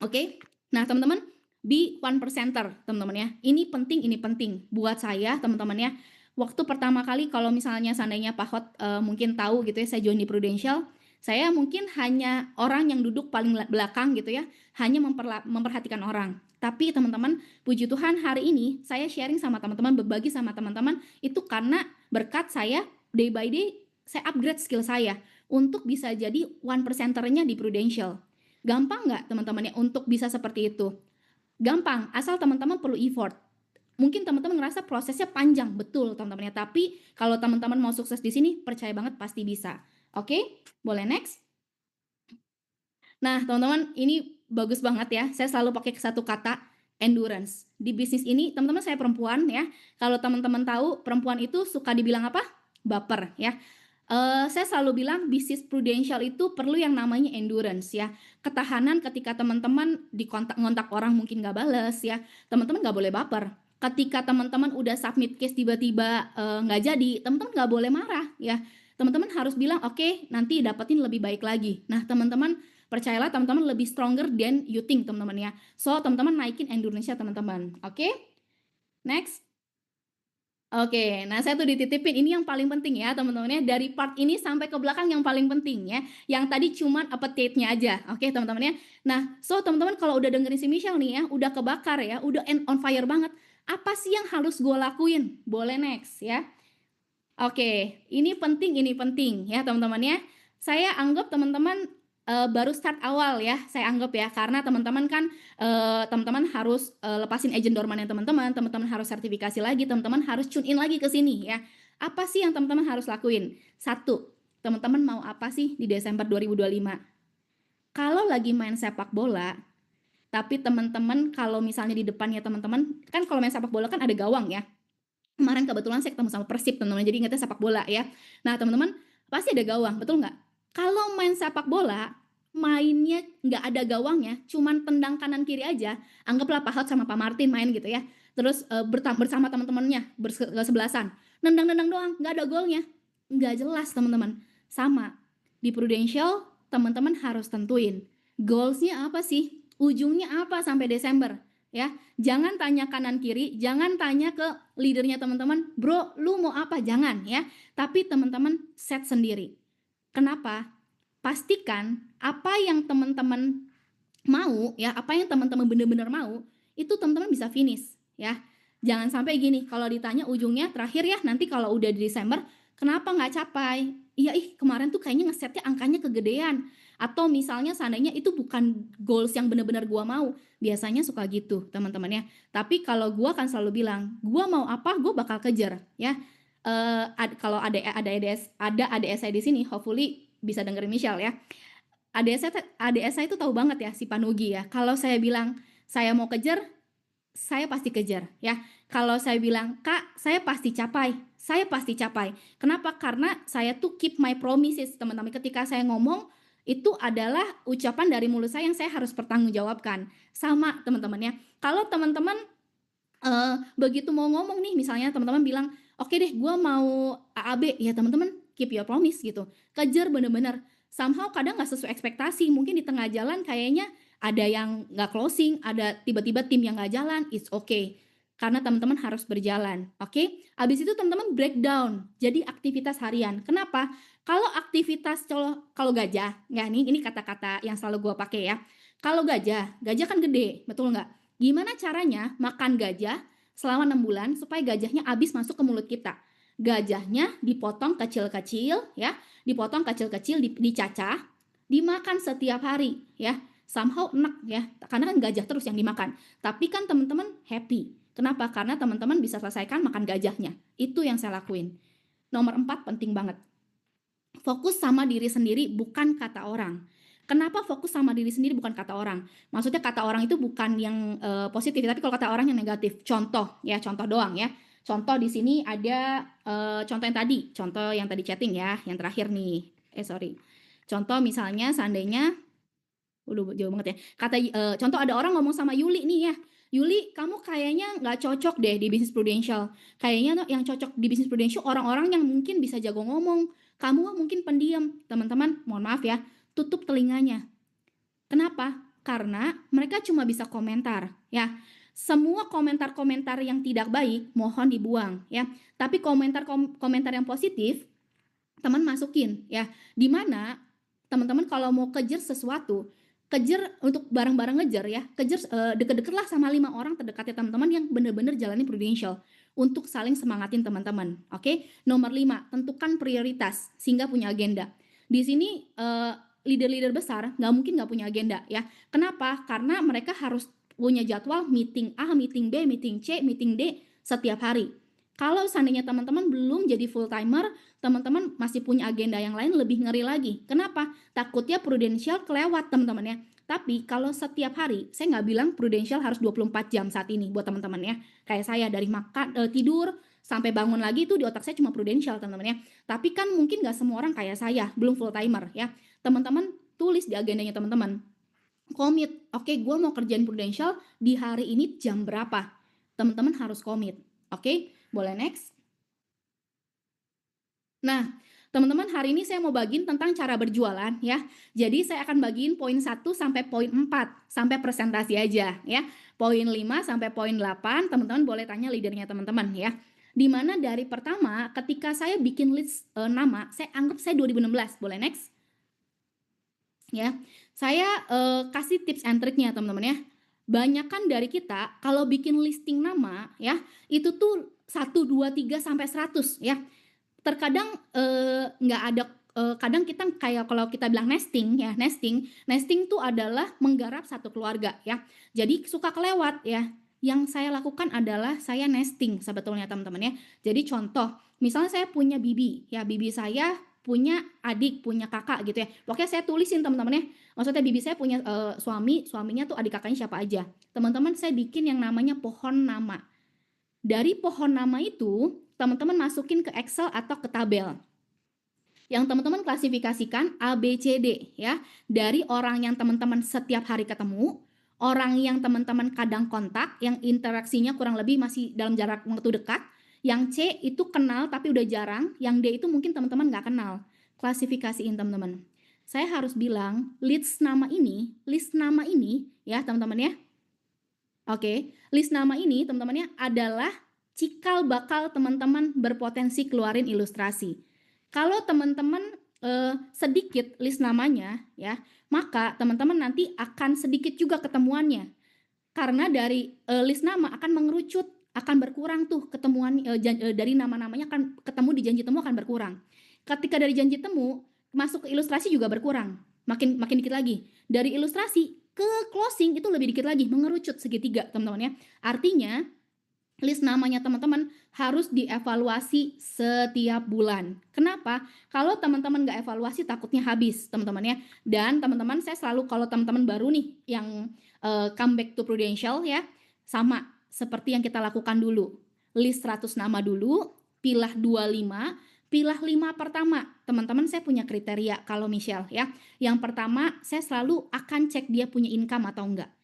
oke. Nah, teman-teman, be one percenter, teman-teman ya. Ini penting buat saya, teman-teman ya. Waktu pertama kali kalau misalnya seandainya Pak Hot mungkin tahu gitu ya, saya join di Prudential, saya mungkin hanya orang yang duduk paling belakang gitu ya, hanya memperhatikan orang. Tapi teman-teman, puji Tuhan hari ini saya sharing sama teman-teman, berbagi sama teman-teman itu karena berkat saya day by day saya upgrade skill saya untuk bisa jadi one percenternya di Prudential. Gampang nggak teman-teman ya untuk bisa seperti itu? Gampang, asal teman-teman perlu effort. Mungkin teman-teman ngerasa prosesnya panjang, betul teman-teman ya. Tapi kalau teman-teman mau sukses di sini, percaya banget pasti bisa. Oke, boleh next? Nah, teman-teman, ini bagus banget ya. Saya selalu pakai satu kata, endurance. Di bisnis ini, teman-teman saya perempuan ya. Kalau teman-teman tahu, perempuan itu suka dibilang apa? Baper ya. Saya selalu bilang bisnis Prudential itu perlu yang namanya endurance ya. Ketahanan ketika teman-teman ngontak orang mungkin nggak bales ya. Teman-teman nggak boleh baper. Ketika teman-teman udah submit case tiba-tiba nggak jadi, teman-teman nggak boleh marah ya. Teman-teman harus bilang oke, nanti dapetin lebih baik lagi. Nah, teman-teman percayalah teman-teman lebih stronger than you think teman-teman ya. So, teman-teman naikin endurance-nya teman-teman. Oke? Next. Oke, nah saya tuh dititipin ini yang paling penting ya teman-teman ya, dari part ini sampai ke belakang yang paling penting ya, yang tadi cuman appetite-nya aja, oke teman-teman ya. Nah, so teman-teman kalau udah dengerin si Michelle nih ya, udah kebakar ya, udah on fire banget, apa sih yang harus gue lakuin? Boleh next ya. Oke, ini penting ya teman-teman ya. Saya anggap teman-teman baru start awal ya, saya anggap ya, karena teman-teman kan teman-teman harus lepasin agent dormannya teman-teman, teman-teman harus sertifikasi lagi, teman-teman harus tune in lagi ke sini ya. Apa sih yang teman-teman harus lakuin? 1, teman-teman mau apa sih di Desember 2025? Kalau lagi main sepak bola, tapi teman-teman kalau misalnya di depannya teman-teman, kan kalau main sepak bola kan ada gawang ya. Kemarin kebetulan saya ketemu sama Persib teman-teman, jadi ingatnya sepak bola ya. Nah teman-teman, pasti ada gawang, betul nggak? Kalau main sepak bola, mainnya nggak ada gawangnya, cuman tendang kanan kiri aja, anggaplah Pak Hot sama Pak Martin main gitu ya. Terus bersama teman-temannya, bersebelasan, nendang-nendang doang, nggak ada golnya. Nggak jelas teman-teman. Sama, di Prudential, teman-teman harus tentuin goals-nya apa sih? Ujungnya apa sampai Desember, ya. Jangan tanya kanan kiri, jangan tanya ke leadernya teman-teman, "Bro, lu mau apa?" Jangan ya. Tapi teman-teman set sendiri. Kenapa? Pastikan apa yang teman-teman mau ya, apa yang teman-teman benar-benar mau, itu teman-teman bisa finish ya. Jangan sampai gini, kalau ditanya ujungnya terakhir ya, nanti kalau udah di Desember, kenapa nggak capai? Iya kemarin tuh kayaknya ngesetnya angkanya kegedean. Atau misalnya seandainya itu bukan goals yang benar-benar gua mau. Biasanya suka gitu teman-teman ya. Tapi kalau gua kan selalu bilang, gua mau apa, gua bakal kejar ya. Kalau ada ADS saya di sini, hopefully bisa dengerin Michelle ya. ADS saya itu tahu banget ya si Panugi ya. Kalau saya bilang saya mau kejar, saya pasti kejar ya. Kalau saya bilang, "Kak, saya pasti capai." Saya pasti capai. Kenapa? Karena saya tuh keep my promises, teman-teman. Ketika saya ngomong, itu adalah ucapan dari mulut saya yang saya harus pertanggungjawabkan. Sama teman-teman ya. Kalau teman-teman begitu mau ngomong nih, misalnya teman-teman bilang, "Oke deh, gua mau AAB." Ya teman-teman keep your promise gitu. Kejar bener-bener. Somehow kadang nggak sesuai ekspektasi, mungkin di tengah jalan kayaknya ada yang nggak closing, ada tiba-tiba tim yang nggak jalan, it's okay. Karena teman-teman harus berjalan, oke? Habis itu teman-teman breakdown, jadi aktivitas harian. Kenapa? Kalau aktivitas kalau gajah, ya ini kata-kata yang selalu gua pakai ya. Kalau gajah kan gede, betul nggak? Gimana caranya makan gajah selama 6 bulan supaya gajahnya habis masuk ke mulut kita? Gajahnya dipotong kecil-kecil ya, dipotong kecil-kecil, dicacah, dimakan setiap hari ya. Somehow enak ya, karena kan gajah terus yang dimakan. Tapi kan teman-teman happy. Kenapa? Karena teman-teman bisa selesaikan makan gajahnya. Itu yang saya lakuin. Nomor 4 penting banget. Fokus sama diri sendiri, bukan kata orang. Kenapa fokus sama diri sendiri bukan kata orang? Maksudnya kata orang itu bukan yang positif, tapi kalau kata orang yang negatif. Contoh ya, contoh doang ya. Contoh di sini ada contoh yang tadi chatting ya, yang terakhir nih. Sorry. Contoh misalnya seandainya, udah jauh banget ya. Contoh ada orang ngomong sama Yuli nih ya. Yuli, kamu kayaknya nggak cocok deh di bisnis prudential. Kayaknya yang cocok di bisnis prudential orang-orang yang mungkin bisa jago ngomong. Kamu mungkin pendiam. Teman-teman, mohon maaf ya, tutup telinganya. Kenapa? Karena mereka cuma bisa komentar ya. Semua komentar-komentar yang tidak baik mohon dibuang ya. Tapi komentar yang positif teman masukin ya. Dimana teman-teman kalau mau kejar sesuatu, kejar untuk bareng-bareng ngejar ya, kejar deket-deket lah sama 5 orang terdekatnya teman-teman yang benar-benar jalani prudential untuk saling semangatin teman-teman. Oke? Nomor 5, tentukan prioritas sehingga punya agenda. Di sini leader-leader besar nggak mungkin nggak punya agenda ya. Kenapa? Karena mereka harus punya jadwal meeting A, meeting B, meeting C, meeting D setiap hari. Kalau seandainya teman-teman belum jadi full timer, teman-teman masih punya agenda yang lain, lebih ngeri lagi. Kenapa? Takutnya prudential kelewat teman-teman ya. Tapi kalau setiap hari, saya nggak bilang prudential harus 24 jam saat ini buat teman-teman ya. Kayak saya dari makan, tidur, sampai bangun lagi itu di otak saya cuma prudential teman-teman ya. Tapi kan mungkin nggak semua orang kayak saya, belum full timer ya. Teman-teman tulis di agendanya teman-teman. Komit, oke gue mau kerjain prudential di hari ini jam berapa. Teman-teman harus komit, oke? Boleh next. Nah, teman-teman hari ini saya mau bagiin tentang cara berjualan ya. Jadi saya akan bagiin poin 1 sampai poin 4 sampai presentasi aja ya. Poin 5 sampai poin 8 teman-teman boleh tanya leadernya teman-teman ya. Dimana dari pertama ketika saya bikin list nama, saya anggap saya 2016. Boleh next. Ya, saya kasih tips and triknya teman-teman ya. Banyakan dari kita kalau bikin listing nama ya, itu tuh 1, 2, 3 sampai 100 ya. Terkadang nggak ada kadang kita kayak kalau kita bilang nesting ya, nesting tuh adalah menggarap satu keluarga ya. Jadi suka kelewat ya. Yang saya lakukan adalah saya nesting sebetulnya teman-teman ya. Jadi contoh, misalnya saya punya bibi ya, bibi saya punya adik, punya kakak gitu ya. Pokoknya saya tulisin teman-teman ya. Maksudnya bibi saya punya suaminya tuh adik kakaknya siapa aja. Teman-teman saya bikin yang namanya pohon nama. Dari pohon nama itu, teman-teman masukin ke Excel atau ke tabel. Yang teman-teman klasifikasikan A, B, C, D ya. Dari orang yang teman-teman setiap hari ketemu, orang yang teman-teman kadang kontak, yang interaksinya kurang lebih masih dalam jarak waktu dekat. Yang C itu kenal tapi udah jarang, yang D itu mungkin teman-teman nggak kenal. Klasifikasiin teman-teman. saya harus bilang list nama ini ya teman-teman ya. Oke, list nama ini teman-teman ya adalah cikal bakal teman-teman berpotensi keluarin ilustrasi. Kalau teman-teman sedikit list namanya ya, maka teman-teman nanti akan sedikit juga ketemuannya. Karena dari list nama akan mengerucut, akan berkurang tuh ketemuan dari nama-namanya akan ketemu di janji temu akan berkurang. Ketika dari janji temu masuk ke ilustrasi juga berkurang, makin dikit lagi. Dari ilustrasi ke closing itu lebih dikit lagi, mengerucut segitiga teman-teman ya. Artinya list namanya teman-teman harus dievaluasi setiap bulan. Kenapa? Kalau teman-teman nggak evaluasi takutnya habis teman-teman ya. Dan teman-teman saya selalu kalau teman-teman baru nih yang comeback to Prudential ya, sama seperti yang kita lakukan dulu. List 100 nama dulu, pilah 25, pilah 5 pertama. Teman-teman saya punya kriteria kalau Michelle ya. Yang pertama saya selalu akan cek dia punya income atau enggak.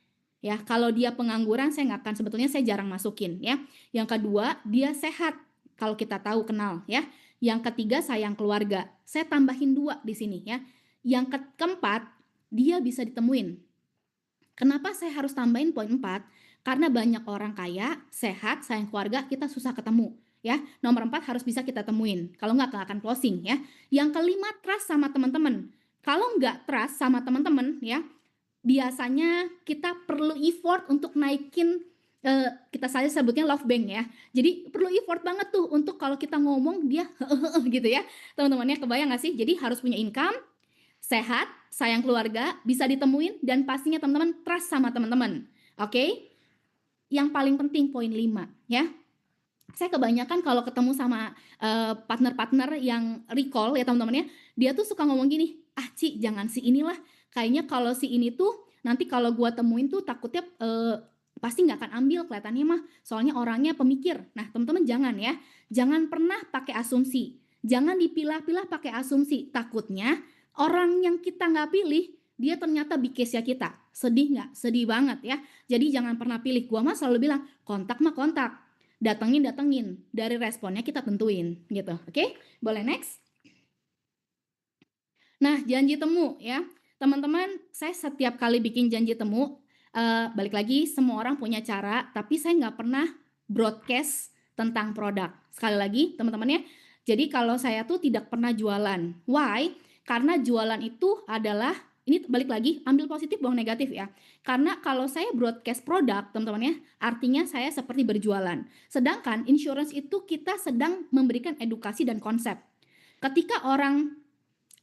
Ya, kalau dia pengangguran saya nggak akan, sebetulnya saya jarang masukin ya. Yang kedua, dia sehat. Kalau kita tahu kenal ya. Yang ketiga, sayang keluarga. Saya tambahin 2 di sini ya. Yang keempat, dia bisa ditemuin. Kenapa saya harus tambahin poin 4? Karena banyak orang kaya, sehat, sayang keluarga, kita susah ketemu. Ya, nomor 4 harus bisa kita temuin. Kalau nggak akan closing ya. Yang kelima, trust sama teman-teman. Kalau nggak trust sama teman-teman ya, biasanya kita perlu effort untuk naikin, kita saya sebutnya love bank ya. Jadi perlu effort banget tuh untuk kalau kita ngomong dia gitu ya. Teman-temannya kebayang nggak sih? Jadi harus punya income, sehat, sayang keluarga, bisa ditemuin, dan pastinya teman-teman trust sama teman-teman. Oke? Yang paling penting poin 5 ya. Saya kebanyakan kalau ketemu sama partner-partner yang recall ya teman-teman ya, dia tuh suka ngomong gini, "Ah Ci, jangan si inilah, kayaknya kalau si ini tuh nanti kalau gua temuin tuh takutnya pasti nggak akan ambil kelihatannya mah, soalnya orangnya pemikir." Nah teman-teman jangan ya, jangan pernah pakai asumsi, jangan dipilah-pilah pakai asumsi, takutnya orang yang kita nggak pilih dia ternyata big case-nya kita. Sedih nggak? Sedih banget ya. Jadi jangan pernah pilih. Gua mah selalu bilang kontak mah kontak, datengin, dari responnya kita tentuin gitu. Oke, boleh next. Nah, janji temu ya teman-teman, saya setiap kali bikin janji temu, balik lagi semua orang punya cara, tapi saya nggak pernah broadcast tentang produk. Sekali lagi teman-teman ya, jadi kalau saya tuh tidak pernah jualan. Why? Karena jualan itu adalah, ini balik lagi, ambil positif buang negatif ya. Karena kalau saya broadcast produk teman-teman ya, artinya saya seperti berjualan. Sedangkan insurance itu kita sedang memberikan edukasi dan konsep. Ketika orang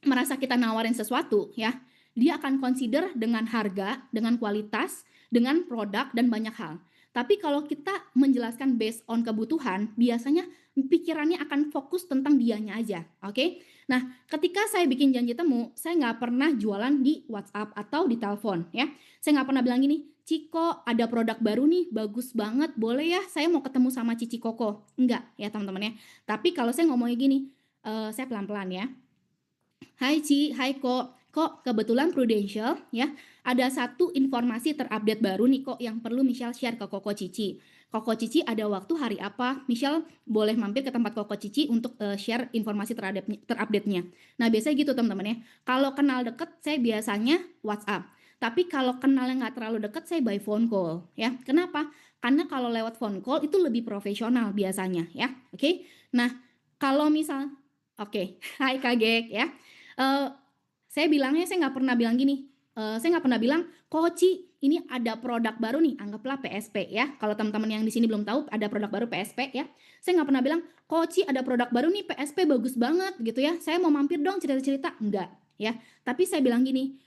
merasa kita nawarin sesuatu ya, dia akan consider dengan harga, dengan kualitas, dengan produk, dan banyak hal. Tapi kalau kita menjelaskan based on kebutuhan, biasanya pikirannya akan fokus tentang dianya aja, oke? Nah, ketika saya bikin janji temu, saya nggak pernah jualan di WhatsApp atau di telepon ya. Saya nggak pernah bilang gini, "Ciko, ada produk baru nih, bagus banget, boleh ya saya mau ketemu sama Cici Koko." Enggak ya teman-teman ya. Tapi kalau saya ngomongnya gini, saya pelan-pelan ya. "Hai Ci, hai kok kebetulan Prudential ya, ada satu informasi terupdate baru nih kok yang perlu Michelle share ke Koko Cici. Koko Cici ada waktu hari apa? Michelle boleh mampir ke tempat Koko Cici untuk share informasi terupdate-nya." Nah biasanya gitu teman-teman ya. Kalau kenal deket saya biasanya WhatsApp. Tapi kalau kenalnya nggak terlalu deket saya by phone call ya. Kenapa? Karena kalau lewat phone call itu lebih profesional biasanya ya. Oke. Nah kalau misal, oke, hai Kak Gek ya. Saya bilangnya, saya nggak pernah bilang gini, saya nggak pernah bilang, "Koci, ini ada produk baru nih," anggaplah PSP ya. Kalau teman-teman yang di sini belum tahu ada produk baru PSP ya. Saya nggak pernah bilang, "Koci, ada produk baru nih PSP bagus banget," gitu ya. "Saya mau mampir dong cerita-cerita." Enggak ya. Tapi saya bilang gini,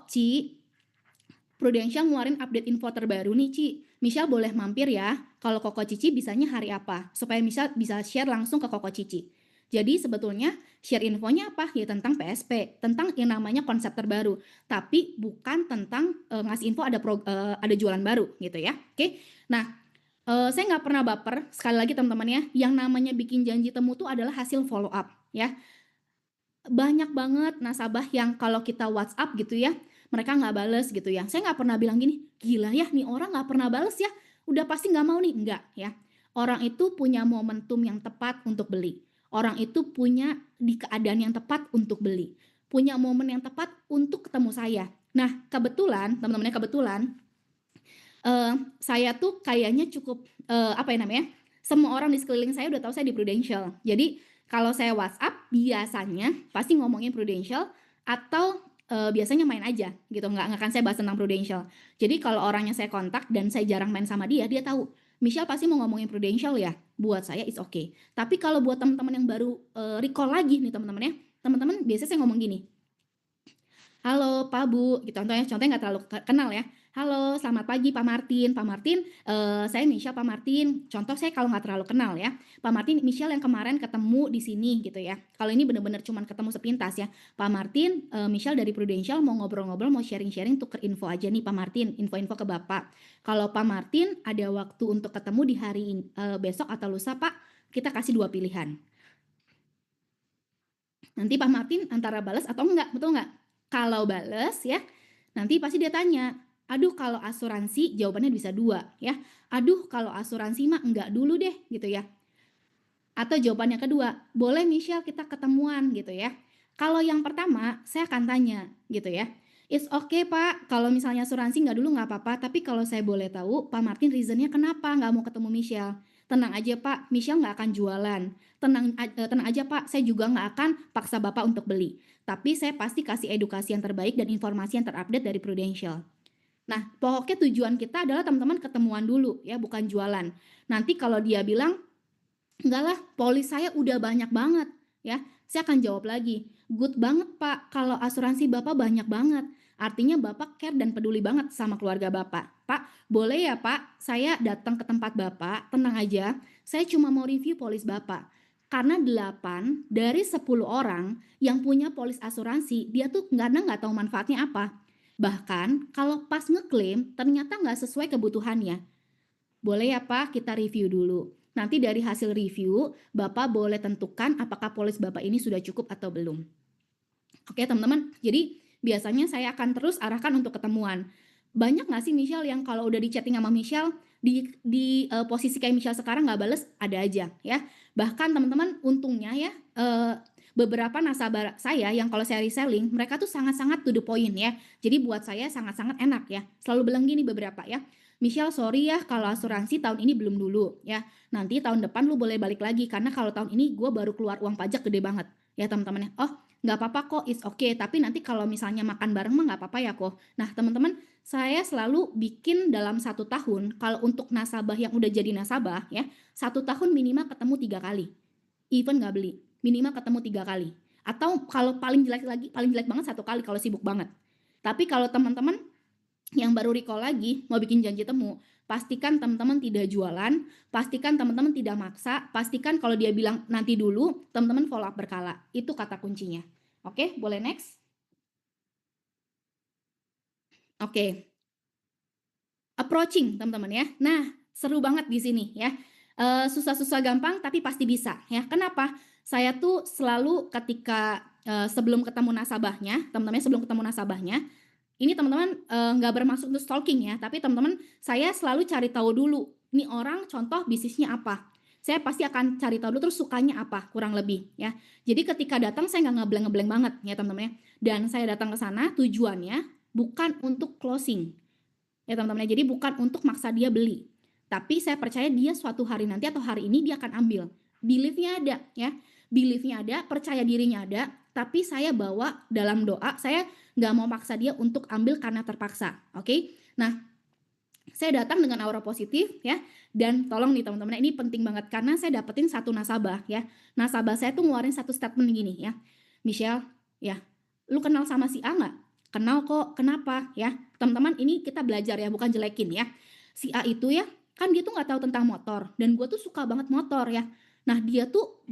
"Ci, Prudential ngeluarin update info terbaru nih Ci. Michelle boleh mampir ya. Kalau Koko Cici bisanya hari apa? Supaya Michelle bisa share langsung ke Koko Cici." Jadi sebetulnya share infonya apa? Ya tentang PSP, tentang yang namanya konsep terbaru. Tapi bukan tentang ngasih info ada jualan baru gitu ya. Oke. Nah, saya nggak pernah baper. Sekali lagi teman-teman ya, yang namanya bikin janji temu itu adalah hasil follow up ya. Banyak banget nasabah yang kalau kita WhatsApp gitu ya, mereka nggak bales gitu ya. Saya nggak pernah bilang gini, "Gila ya nih orang nggak pernah bales ya, udah pasti nggak mau nih." Enggak ya. Orang itu punya momentum yang tepat untuk beli. Orang itu punya di keadaan yang tepat untuk beli. punya momen yang tepat untuk ketemu saya. Nah, kebetulan, teman-teman ya, kebetulan, saya tuh kayaknya cukup, apa ya namanya, semua orang di sekeliling saya udah tahu saya di Prudential. Jadi, kalau saya WhatsApp biasanya pasti ngomongin Prudential atau, biasanya main aja gitu, nggak akan saya bahas tentang Prudential. Jadi kalau orangnya saya kontak dan saya jarang main sama dia, dia tahu, "Michelle pasti mau ngomongin Prudential ya?" Buat saya it's okay. Tapi kalau buat teman-teman yang baru, recall lagi nih teman-teman ya, teman-teman biasanya saya ngomong gini, "Halo Pak, Bu," gitu contohnya nggak terlalu kenal ya, "Halo selamat pagi Pak Martin, Pak Martin, saya Michelle Pak Martin," contoh saya kalau nggak terlalu kenal ya, "Pak Martin, Michelle yang kemarin ketemu di sini," gitu ya. Kalau ini bener-bener cuman ketemu sepintas ya, "Pak Martin, Michelle dari Prudential mau ngobrol-ngobrol, mau sharing-sharing tuker info aja nih Pak Martin, info-info ke Bapak. Kalau Pak Martin ada waktu untuk ketemu di hari besok atau lusa Pak, kita kasih 2 pilihan. Nanti Pak Martin antara bales atau enggak, betul nggak? Kalau bales ya, nanti pasti dia tanya, "Aduh kalau asuransi," jawabannya bisa 2 ya, "Aduh kalau asuransi mah enggak dulu deh," gitu ya. Atau jawaban yang kedua, "Boleh Michelle kita ketemuan," gitu ya. Kalau yang pertama, saya akan tanya gitu ya, "It's okay Pak, kalau misalnya asuransi nggak dulu nggak apa-apa, tapi kalau saya boleh tahu Pak Martin reason-nya kenapa nggak mau ketemu Michelle?" "Tenang aja Pak, Michelle nggak akan jualan. Tenang aja Pak, saya juga nggak akan paksa Bapak untuk beli. Tapi saya pasti kasih edukasi yang terbaik dan informasi yang terupdate dari Prudential." Nah, pokoknya tujuan kita adalah teman-teman ketemuan dulu ya, bukan jualan. Nanti kalau dia bilang, "Enggak lah, polis saya udah banyak banget," ya. Saya akan jawab lagi, "Good banget Pak, kalau asuransi Bapak banyak banget. Artinya Bapak care dan peduli banget sama keluarga Bapak. Pak, boleh ya Pak, saya datang ke tempat Bapak, tenang aja, saya cuma mau review polis Bapak." Karena 8 dari 10 orang yang punya polis asuransi, dia tuh kadang nggak tahu manfaatnya apa. Bahkan kalau pas ngeklaim, ternyata nggak sesuai kebutuhannya. "Boleh ya Pak, kita review dulu. Nanti dari hasil review, Bapak boleh tentukan apakah polis Bapak ini sudah cukup atau belum." Oke teman-teman, jadi biasanya saya akan terus arahkan untuk ketemuan. Banyak nggak sih Michelle yang kalau udah di-chatting sama Michelle, posisi kayak Michelle sekarang nggak bales? Ada aja ya. Bahkan teman-teman untungnya ya, beberapa nasabah saya yang kalau saya reselling, mereka tuh sangat-sangat to the point ya. Jadi buat saya sangat-sangat enak ya. Selalu bilang gini beberapa ya, "Michelle sorry ya kalau asuransi tahun ini belum dulu ya. Nanti tahun depan lu boleh balik lagi karena kalau tahun ini gue baru keluar uang pajak gede banget." Ya teman-teman ya, "Oh nggak apa-apa kok, it's okay. Tapi nanti kalau misalnya makan bareng mah nggak apa-apa ya kok." Nah teman-teman, saya selalu bikin dalam 1 tahun, kalau untuk nasabah yang udah jadi nasabah ya, 1 tahun minimal ketemu 3 kali. Even nggak beli, minimal ketemu 3 kali. Atau kalau paling jelek lagi, paling jelek banget 1 kali kalau sibuk banget. Tapi kalau teman-teman yang baru recall lagi, mau bikin janji temu, pastikan teman-teman tidak jualan, pastikan teman-teman tidak maksa, pastikan kalau dia bilang nanti dulu, teman-teman follow up berkala. Itu kata kuncinya. Oke, boleh next? Oke, approaching teman-teman ya. Nah, seru banget di sini ya. Susah-susah gampang tapi pasti bisa ya. Kenapa? Saya tuh selalu ketika, sebelum ketemu nasabahnya, teman-teman sebelum ketemu nasabahnya, ini teman-teman, nggak bermaksud untuk stalking ya, tapi teman-teman saya selalu cari tahu dulu, ini orang contoh bisnisnya apa. Saya pasti akan cari tahu dulu terus sukanya apa, kurang lebih ya. Jadi ketika datang saya nggak ngebleng-ngebleng banget ya teman-teman ya. Dan saya datang ke sana tujuannya bukan untuk closing ya teman-teman ya. Jadi bukan untuk maksa dia beli. Tapi saya percaya dia suatu hari nanti atau hari ini dia akan ambil. Belief-nya ada ya. Belief-nya ada, percaya dirinya ada, tapi saya bawa dalam doa, saya nggak mau maksa dia untuk ambil karena terpaksa, oke? Nah, saya datang dengan aura positif ya, dan tolong nih teman-teman, ini penting banget karena saya dapetin satu nasabah ya. Nasabah saya tuh ngeluarin satu statement gini ya, "Michelle, ya, lu kenal sama si A nggak?" "Kenal kok, kenapa?" Ya, teman-teman ini kita belajar ya, bukan jelekin ya. Si A itu ya, kan dia tuh nggak tahu tentang motor dan gue tuh suka banget motor ya. Nah dia tuh,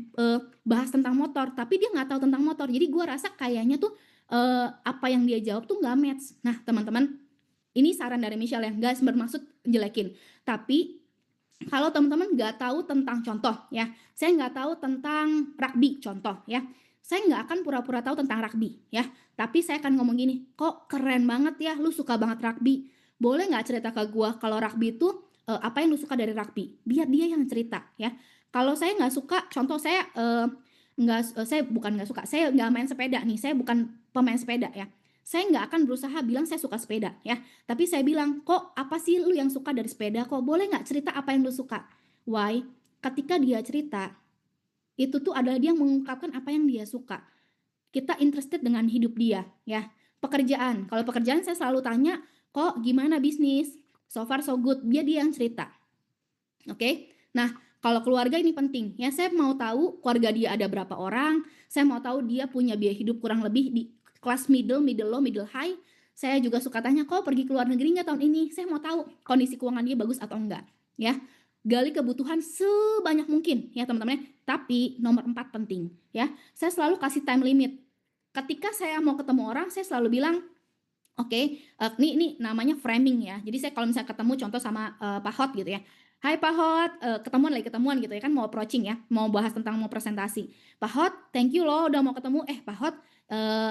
bahas tentang motor, tapi dia nggak tahu tentang motor. Jadi gue rasa kayaknya tuh, apa yang dia jawab tuh nggak match. Nah teman-teman, ini saran dari Michelle ya, nggak bermaksud jelekin. Tapi kalau teman-teman nggak tahu tentang contoh ya, saya nggak tahu tentang rugby contoh ya, saya nggak akan pura-pura tahu tentang rugby ya, tapi saya akan ngomong gini, "Kok keren banget ya, lu suka banget rugby. Boleh nggak cerita ke gua kalau rugby itu, apa yang lu suka dari rugby?" Biar dia yang cerita ya. Kalau saya nggak suka, contoh saya, saya bukan nggak suka, saya nggak main sepeda nih, saya bukan pemain sepeda ya. Saya nggak akan berusaha bilang saya suka sepeda ya. Tapi saya bilang, kok apa sih lu yang suka dari sepeda? Kok boleh nggak cerita apa yang lu suka? Why? Ketika dia cerita, itu tuh adalah dia mengungkapkan apa yang dia suka. Kita interested dengan hidup dia ya. Pekerjaan, kalau pekerjaan saya selalu tanya, kok gimana bisnis? So far so good, dia yang cerita. Oke. Nah, kalau keluarga ini penting ya, saya mau tahu keluarga dia ada berapa orang, saya mau tahu dia punya biaya hidup kurang lebih di kelas middle, middle low, middle high. Saya juga suka tanya, kok pergi ke luar negeri nggak tahun ini? Saya mau tahu kondisi keuangan dia bagus atau enggak ya. Gali kebutuhan sebanyak mungkin ya teman-teman. Tapi nomor 4 penting ya. Saya selalu kasih time limit. Ketika saya mau ketemu orang, saya selalu bilang, oke, ini namanya framing ya. Jadi saya kalau misalnya ketemu contoh sama Pak Hot gitu ya. Hai Pak Hot, ketemuan gitu ya kan, mau approaching ya, mau bahas tentang mau presentasi. Pak Hot, thank you loh udah mau ketemu.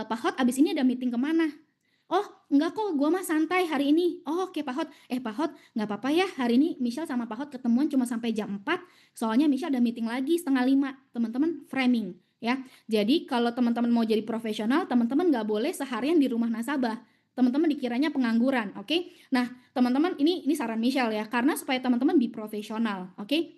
Pak Hot abis ini ada meeting kemana? Oh enggak kok, gue mah santai hari ini. Oh oke Pak Hot, Pak Hot nggak apa-apa ya hari ini Michelle sama Pak Hot ketemuan cuma sampai jam 4. Soalnya Michelle ada meeting lagi 4:30. Teman-teman framing ya. Jadi kalau teman-teman mau jadi profesional, teman-teman nggak boleh seharian di rumah nasabah. Teman-teman dikiranya pengangguran, oke? Nah, teman-teman ini saran Michelle ya, karena supaya teman-teman be profesional, oke?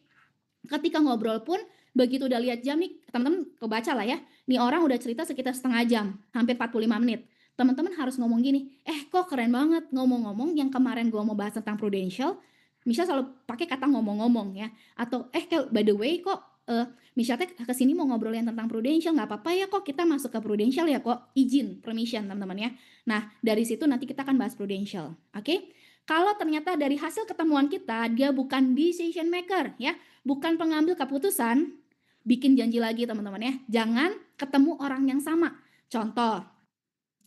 Ketika ngobrol pun begitu udah lihat jam nih, teman-teman kebaca lah ya. Nih orang udah cerita sekitar setengah jam, hampir 45 menit. Teman-teman harus ngomong gini, kok keren banget ngomong-ngomong yang kemarin gua mau bahas tentang Prudential, Michelle selalu pakai kata ngomong-ngomong ya. Atau by the way kok Michelle kesini mau ngobrolin tentang Prudential, nggak apa-apa ya kok kita masuk ke Prudential ya kok, izin, permission teman-teman ya. Nah dari situ nanti kita akan bahas Prudential, oke? Kalau ternyata dari hasil ketemuan kita dia bukan decision maker ya, bukan pengambil keputusan, bikin janji lagi teman-teman ya. Jangan ketemu orang yang sama.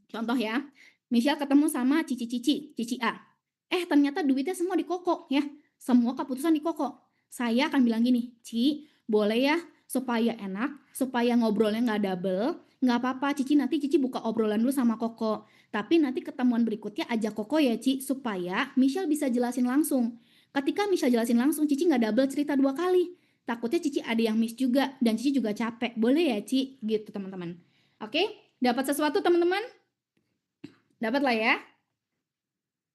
Contoh ya, Michelle ketemu sama Cici A. Ternyata duitnya semua di Koko ya. Semua keputusan di Koko. Saya akan bilang gini, Ci, boleh ya supaya enak, supaya ngobrolnya nggak double, nggak apa-apa Cici, nanti Cici buka obrolan dulu sama Koko. Tapi nanti ketemuan berikutnya ajak Koko ya Ci, supaya Michelle bisa jelasin langsung. Ketika Michelle jelasin langsung, Cici nggak double cerita 2 kali. Takutnya Cici ada yang miss juga, dan Cici juga capek. Boleh ya Ci? Gitu teman-teman. Oke, dapat sesuatu teman-teman? Dapat lah ya?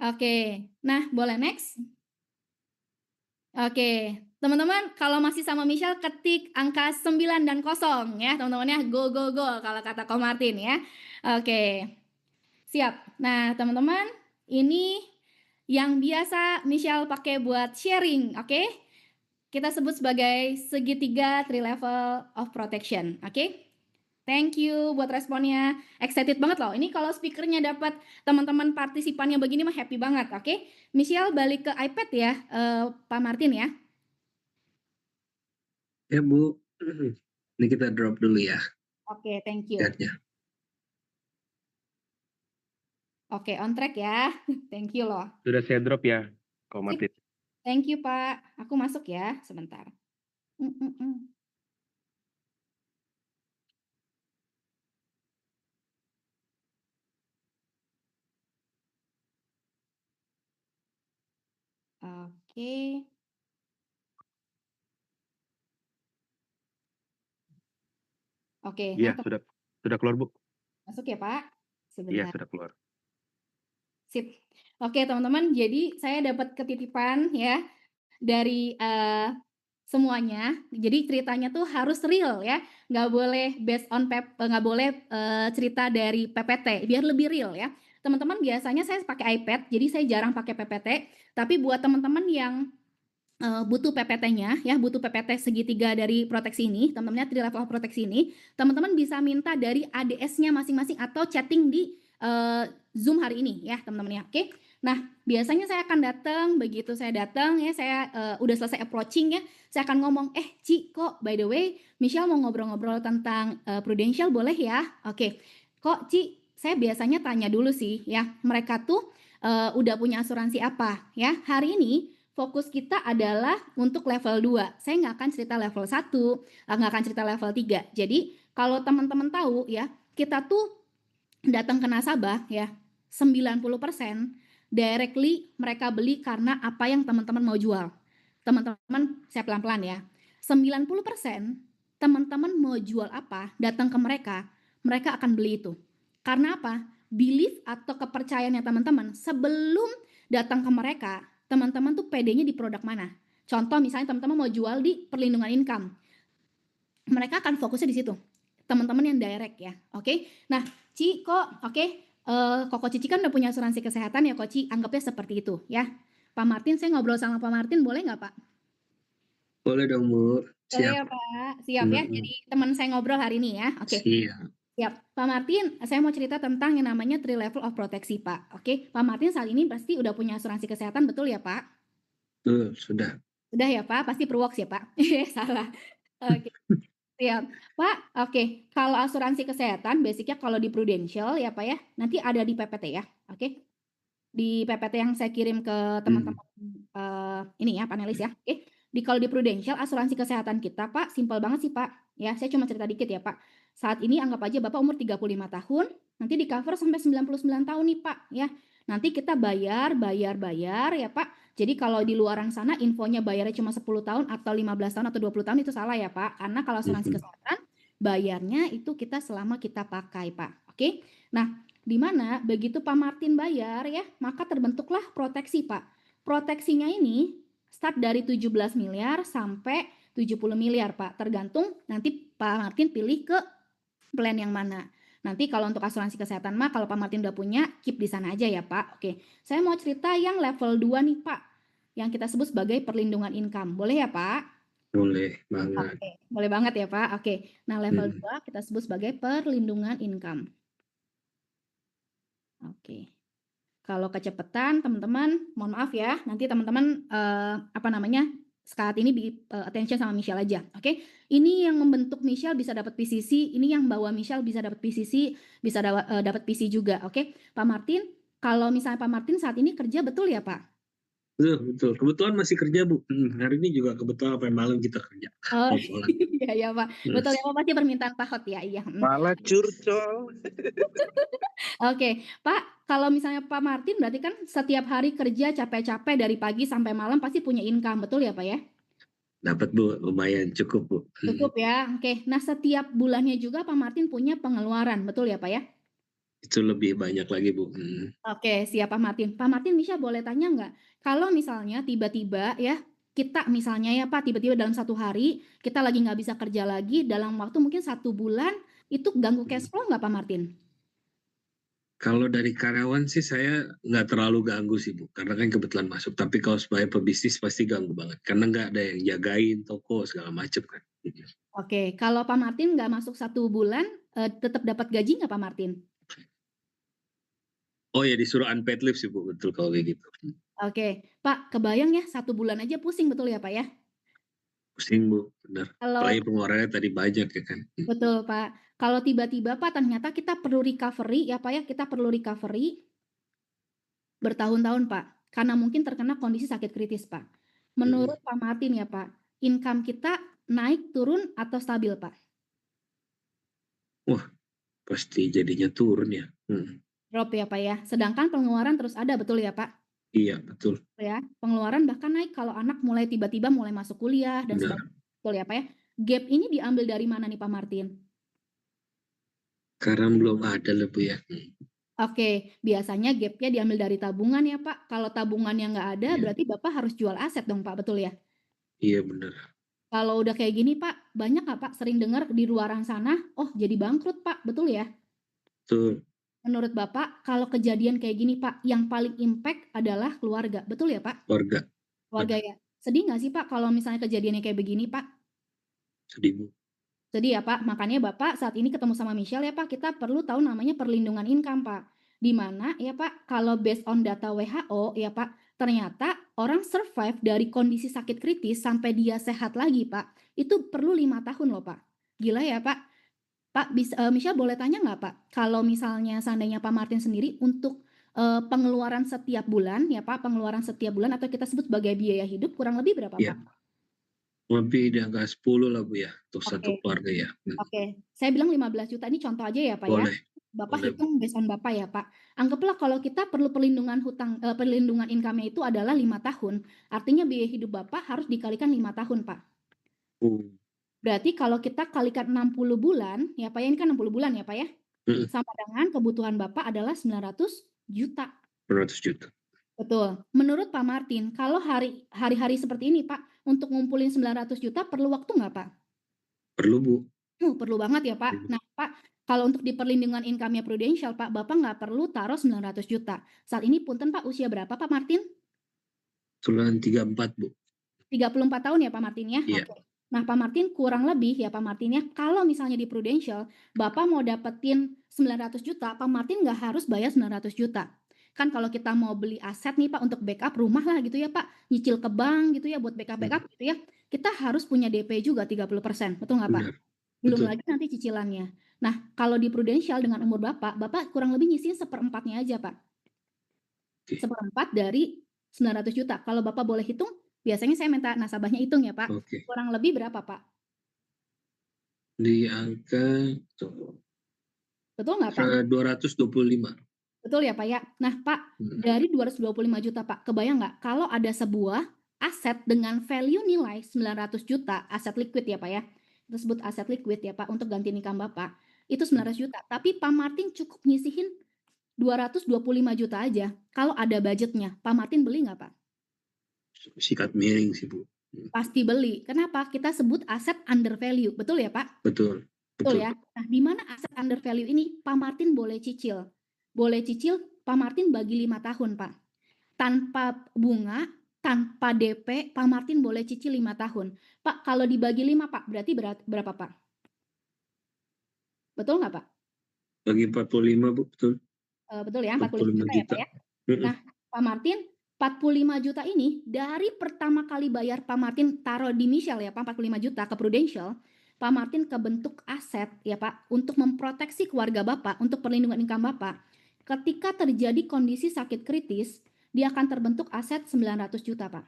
Oke, nah boleh next? Oke, teman-teman kalau masih sama Michelle ketik angka 9 dan 0 ya teman-teman ya, go go go kalau kata Ko Martin ya. Oke, siap. Nah teman-teman ini yang biasa Michelle pakai buat sharing, oke? Kita sebut sebagai segitiga 3 level of protection, oke? Thank you buat responnya, excited banget loh. Ini kalau speakernya dapat teman-teman partisipannya begini mah happy banget, oke? Michelle balik ke iPad ya, Pak Martin ya. Ya Bu, ini kita drop dulu ya Oke, thank you. chatnya. Oke, on track ya. Thank you loh. Sudah saya drop ya, Ko Martin. Thank you Pak. Aku masuk ya, sebentar. Oke. Oke. Iya, Nah, sudah keluar Bu. masuk ya Pak. Iya, Sebentar. sudah keluar. Sip. Oke teman-teman, jadi saya dapat ketitipan ya dari semuanya. Jadi ceritanya tuh harus real ya, nggak boleh based on nggak boleh cerita dari PPT, biar lebih real ya. Teman-teman biasanya saya pakai iPad, jadi saya jarang pakai PPT. Tapi buat teman-teman yang butuh PPT-nya ya, butuh PPT segitiga dari proteksi ini, teman-teman 3 level of proteksi ini, teman-teman bisa minta dari ADS-nya masing-masing atau chatting di Zoom hari ini ya teman-teman ya. Oke. Nah, biasanya saya akan datang, begitu saya datang ya, saya udah selesai approaching ya, saya akan ngomong, Ci, kok by the way Michelle mau ngobrol-ngobrol tentang Prudential boleh ya? Oke. Kok Ci, saya biasanya tanya dulu sih ya, mereka tuh udah punya asuransi apa ya. Hari ini fokus kita adalah untuk level 2. Saya nggak akan cerita level 1, nggak akan cerita level 3. Jadi kalau teman-teman tahu ya, kita tuh datang ke nasabah ya, 90% directly mereka beli karena apa yang teman-teman mau jual. Teman-teman, saya pelan-pelan ya. 90% teman-teman mau jual apa, datang ke mereka, mereka akan beli itu. Karena apa? Belief atau kepercayaannya teman-teman sebelum datang ke mereka, teman-teman tuh pedenya di produk mana. Contoh misalnya teman-teman mau jual di perlindungan income. Mereka akan fokusnya di situ. Teman-teman yang direct ya. Oke. Nah, Ci kok Koko Cici kan udah punya asuransi kesehatan ya, Kok Ci, anggapnya seperti itu ya. Pak Martin, saya ngobrol sama Pak Martin boleh nggak Pak? Boleh dong Bu, Boleh siap. ya Pak, siap ya. Mm-mm. Jadi teman saya ngobrol hari ini ya. Oke. Siap. Siap. Pak Martin, saya mau cerita tentang yang namanya 3 level of proteksi, Pak. Oke, Pak Martin saat ini pasti udah punya asuransi kesehatan, betul ya, Pak? Tuh, sudah. Udah ya, Pak? Pasti Perwox ya, Pak? Eh, salah. Oke, siap. Pak, oke. Kalau asuransi kesehatan, basicnya kalau di Prudential ya, Pak ya, nanti ada di PPT ya, oke? Di PPT yang saya kirim ke teman-teman ini ya, panelis ya. Oke. Kalau di Prudential asuransi kesehatan kita, Pak, simpel banget sih, Pak. Ya, saya cuma cerita dikit ya, Pak. Saat ini anggap aja Bapak umur 35 tahun, nanti di cover sampai 99 tahun nih, Pak, ya. Nanti kita bayar ya, Pak. Jadi kalau di luaran sana infonya bayarnya cuma 10 tahun atau 15 tahun atau 20 tahun itu salah ya, Pak. Karena kalau asuransi kesehatan bayarnya itu kita selama kita pakai, Pak. Oke. Nah, di mana begitu Pak Martin bayar ya, maka terbentuklah proteksi, Pak. Proteksinya ini start dari 17 miliar sampai 70 miliar, Pak. Tergantung nanti Pak Martin pilih ke plan yang mana. Nanti kalau untuk asuransi kesehatan mah kalau Pak Martin udah punya, keep di sana aja ya, Pak. Oke. Saya mau cerita yang level 2 nih, Pak. Yang kita sebut sebagai perlindungan income. Boleh ya, Pak? Boleh banget. Oke, boleh banget ya, Pak. Oke. Nah, level Hmm. 2 kita sebut sebagai perlindungan income. Oke. Kalau kecepatan teman-teman, mohon maaf ya, nanti teman-teman saat ini attention sama Michelle aja, oke? Ini yang membentuk Michelle bisa dapat PCC, ini yang bawa Michelle bisa dapat PCC, bisa dapat PC juga, oke? Pak Martin, kalau misalnya Pak Martin saat ini kerja betul ya, Pak? Betul. Kebetulan masih kerja, Bu. Hari ini juga kebetulan sampai malam kita kerja. Oh, Mau pulang. iya ya, Pak. Betul ya, Pak, pasti permintaan Pak Hot ya, iya. Malah curcol. Oke, Pak, kalau misalnya Pak Martin berarti kan setiap hari kerja capek-capek dari pagi sampai malam pasti punya income, betul ya, Pak ya? Dapat, Bu, lumayan cukup, Bu. Cukup ya, oke. Nah, setiap bulannya juga Pak Martin punya pengeluaran, betul ya, Pak ya? Itu lebih banyak lagi, Bu. Oke, siap Pak Martin. Pak Martin, Misha boleh tanya nggak? Kalau misalnya tiba-tiba ya, kita misalnya ya Pak, tiba-tiba dalam 1 hari, kita lagi nggak bisa kerja lagi, dalam waktu mungkin 1 bulan, itu ganggu cash flow nggak Pak Martin? Kalau dari karyawan sih saya nggak terlalu ganggu sih, Bu, karena kan kebetulan masuk. Tapi kalau sebagai pebisnis pasti ganggu banget, karena nggak ada yang jagain toko segala macam kan. Oke, kalau Pak Martin nggak masuk 1 bulan, tetap dapat gaji nggak Pak Martin? Oh ya, disuruh unpaid leave sih, Bu, betul kalau kayak gitu. Oke, Pak, kebayang ya 1 bulan aja pusing, betul ya Pak ya? Pusing, Bu, benar. Kalau Apalagi pengeluarannya tadi banyak ya kan. betul, Pak. Kalau tiba-tiba Pak ternyata kita perlu recovery ya Pak ya, kita perlu recovery bertahun-tahun Pak, karena mungkin terkena kondisi sakit kritis Pak. Menurut Pak Martin ya Pak, income kita naik, turun, atau stabil Pak? Wah, pasti jadinya turun ya. Drop ya Pak ya, sedangkan pengeluaran terus ada, betul ya Pak? Iya, betul. Ya, pengeluaran bahkan naik kalau anak mulai tiba-tiba mulai masuk kuliah dan Benar. sebagainya, betul ya Pak ya? Gap ini diambil dari mana nih Pak Martin? Sekarang belum ada lah, Bu ya. Oke, biasanya gapnya diambil dari tabungan ya Pak. Kalau tabungannya nggak ada, Iya. berarti Bapak harus jual aset dong Pak, betul ya? Iya, benar. Kalau udah kayak gini Pak, banyak nggak Pak sering dengar di luaran sana, oh jadi bangkrut Pak, betul ya? Betul. Menurut Bapak, kalau kejadian kayak gini Pak, yang paling impact adalah keluarga, betul ya Pak? Keluarga. Keluarga ya. Sedih nggak sih Pak kalau misalnya kejadiannya kayak begini Pak? Sedih, Bu. Sedih ya Pak, makanya Bapak saat ini ketemu sama Michelle ya Pak, kita perlu tahu namanya perlindungan income Pak. Di mana ya Pak, kalau based on data WHO ya Pak, ternyata orang survive dari kondisi sakit kritis sampai dia sehat lagi Pak, itu perlu 5 tahun loh Pak. Gila ya Pak. Pak, Michelle boleh tanya nggak Pak, kalau misalnya seandainya Pak Martin sendiri untuk pengeluaran setiap bulan ya Pak, pengeluaran setiap bulan atau kita sebut sebagai biaya hidup kurang lebih berapa Iya. Pak? Lebih di angka 10 lah, Bu ya, untuk satu Oke. keluarga ya. Oke, saya bilang 15 juta ini contoh aja ya Pak ya. Boleh. Bapak Boleh, Bu. hitung based on Bapak ya Pak. Anggaplah kalau kita perlu perlindungan perlindungan income-nya itu adalah 5 tahun, artinya biaya hidup Bapak harus dikalikan 5 tahun Pak. Berarti kalau kita kalikan 60 bulan, ya Pak ya, ini kan 60 bulan ya Pak ya? Mhm. Sama dengan kebutuhan Bapak adalah 900 juta. 200 juta. Betul. Menurut Pak Martin, kalau hari-hari seperti ini Pak, untuk ngumpulin 900 juta perlu waktu nggak Pak? Perlu, Bu. Perlu banget ya Pak. Mhm. Nah Pak, kalau untuk di perlindungan income-nya Prudential Pak, Bapak nggak perlu taruh 900 juta. Saat ini punten Pak, usia berapa Pak Martin? 34, Bu. 34 tahun ya Pak Martin ya? Iya. Oke. Nah Pak Martin kurang lebih ya Pak Martin ya, kalau misalnya di Prudential, Bapak mau dapetin 900 juta, Pak Martin nggak harus bayar 900 juta. Kan kalau kita mau beli aset nih Pak untuk backup rumah lah gitu ya Pak, nyicil ke bank gitu ya buat backup-backup gitu ya, kita harus punya DP juga 30%, betul nggak Pak? Benar. Belum Betul. lagi nanti cicilannya. Nah kalau di Prudential dengan umur Bapak, Bapak kurang lebih nyisihin seperempatnya aja Pak. Oke. Seperempat dari 900 juta. Kalau Bapak boleh hitung, biasanya saya minta nasabahnya hitung ya Pak. Oke. Kurang lebih berapa Pak? Di angka Betul nggak Pak? 225. Betul ya Pak ya? Nah Pak, Mhm. dari 225 juta Pak, kebayang nggak kalau ada sebuah aset dengan value nilai 900 juta, aset liquid ya Pak ya, kita sebut aset liquid ya Pak untuk ganti income Bapak, itu 900 juta, tapi Pak Martin cukup nyisihin 225 juta aja, kalau ada budgetnya, Pak Martin beli nggak Pak? Sikat miring sih, Bu. Pasti beli. Kenapa? Kita sebut aset under value, betul ya Pak? Betul. Betul Betul. ya? Nah, di mana aset under value ini Pak Martin boleh cicil. Boleh cicil, Pak Martin bagi 5 tahun, Pak. Tanpa bunga, tanpa DP, Pak Martin boleh cicil 5 tahun. Pak, kalau dibagi 5, Pak, berarti berapa, Pak? Betul nggak, Pak? Bagi 45, Bu, betul. Betul ya, 45 45 juta ya, Pak juta. ya? Mhm. Nah, Pak Martin, 45 juta ini dari pertama kali bayar Pak Martin taruh di Michelle ya Pak, 45 juta ke Prudential, Pak Martin kebentuk aset ya Pak, untuk memproteksi keluarga Bapak, untuk perlindungan income Bapak. Ketika terjadi kondisi sakit kritis, dia akan terbentuk aset 900 juta Pak.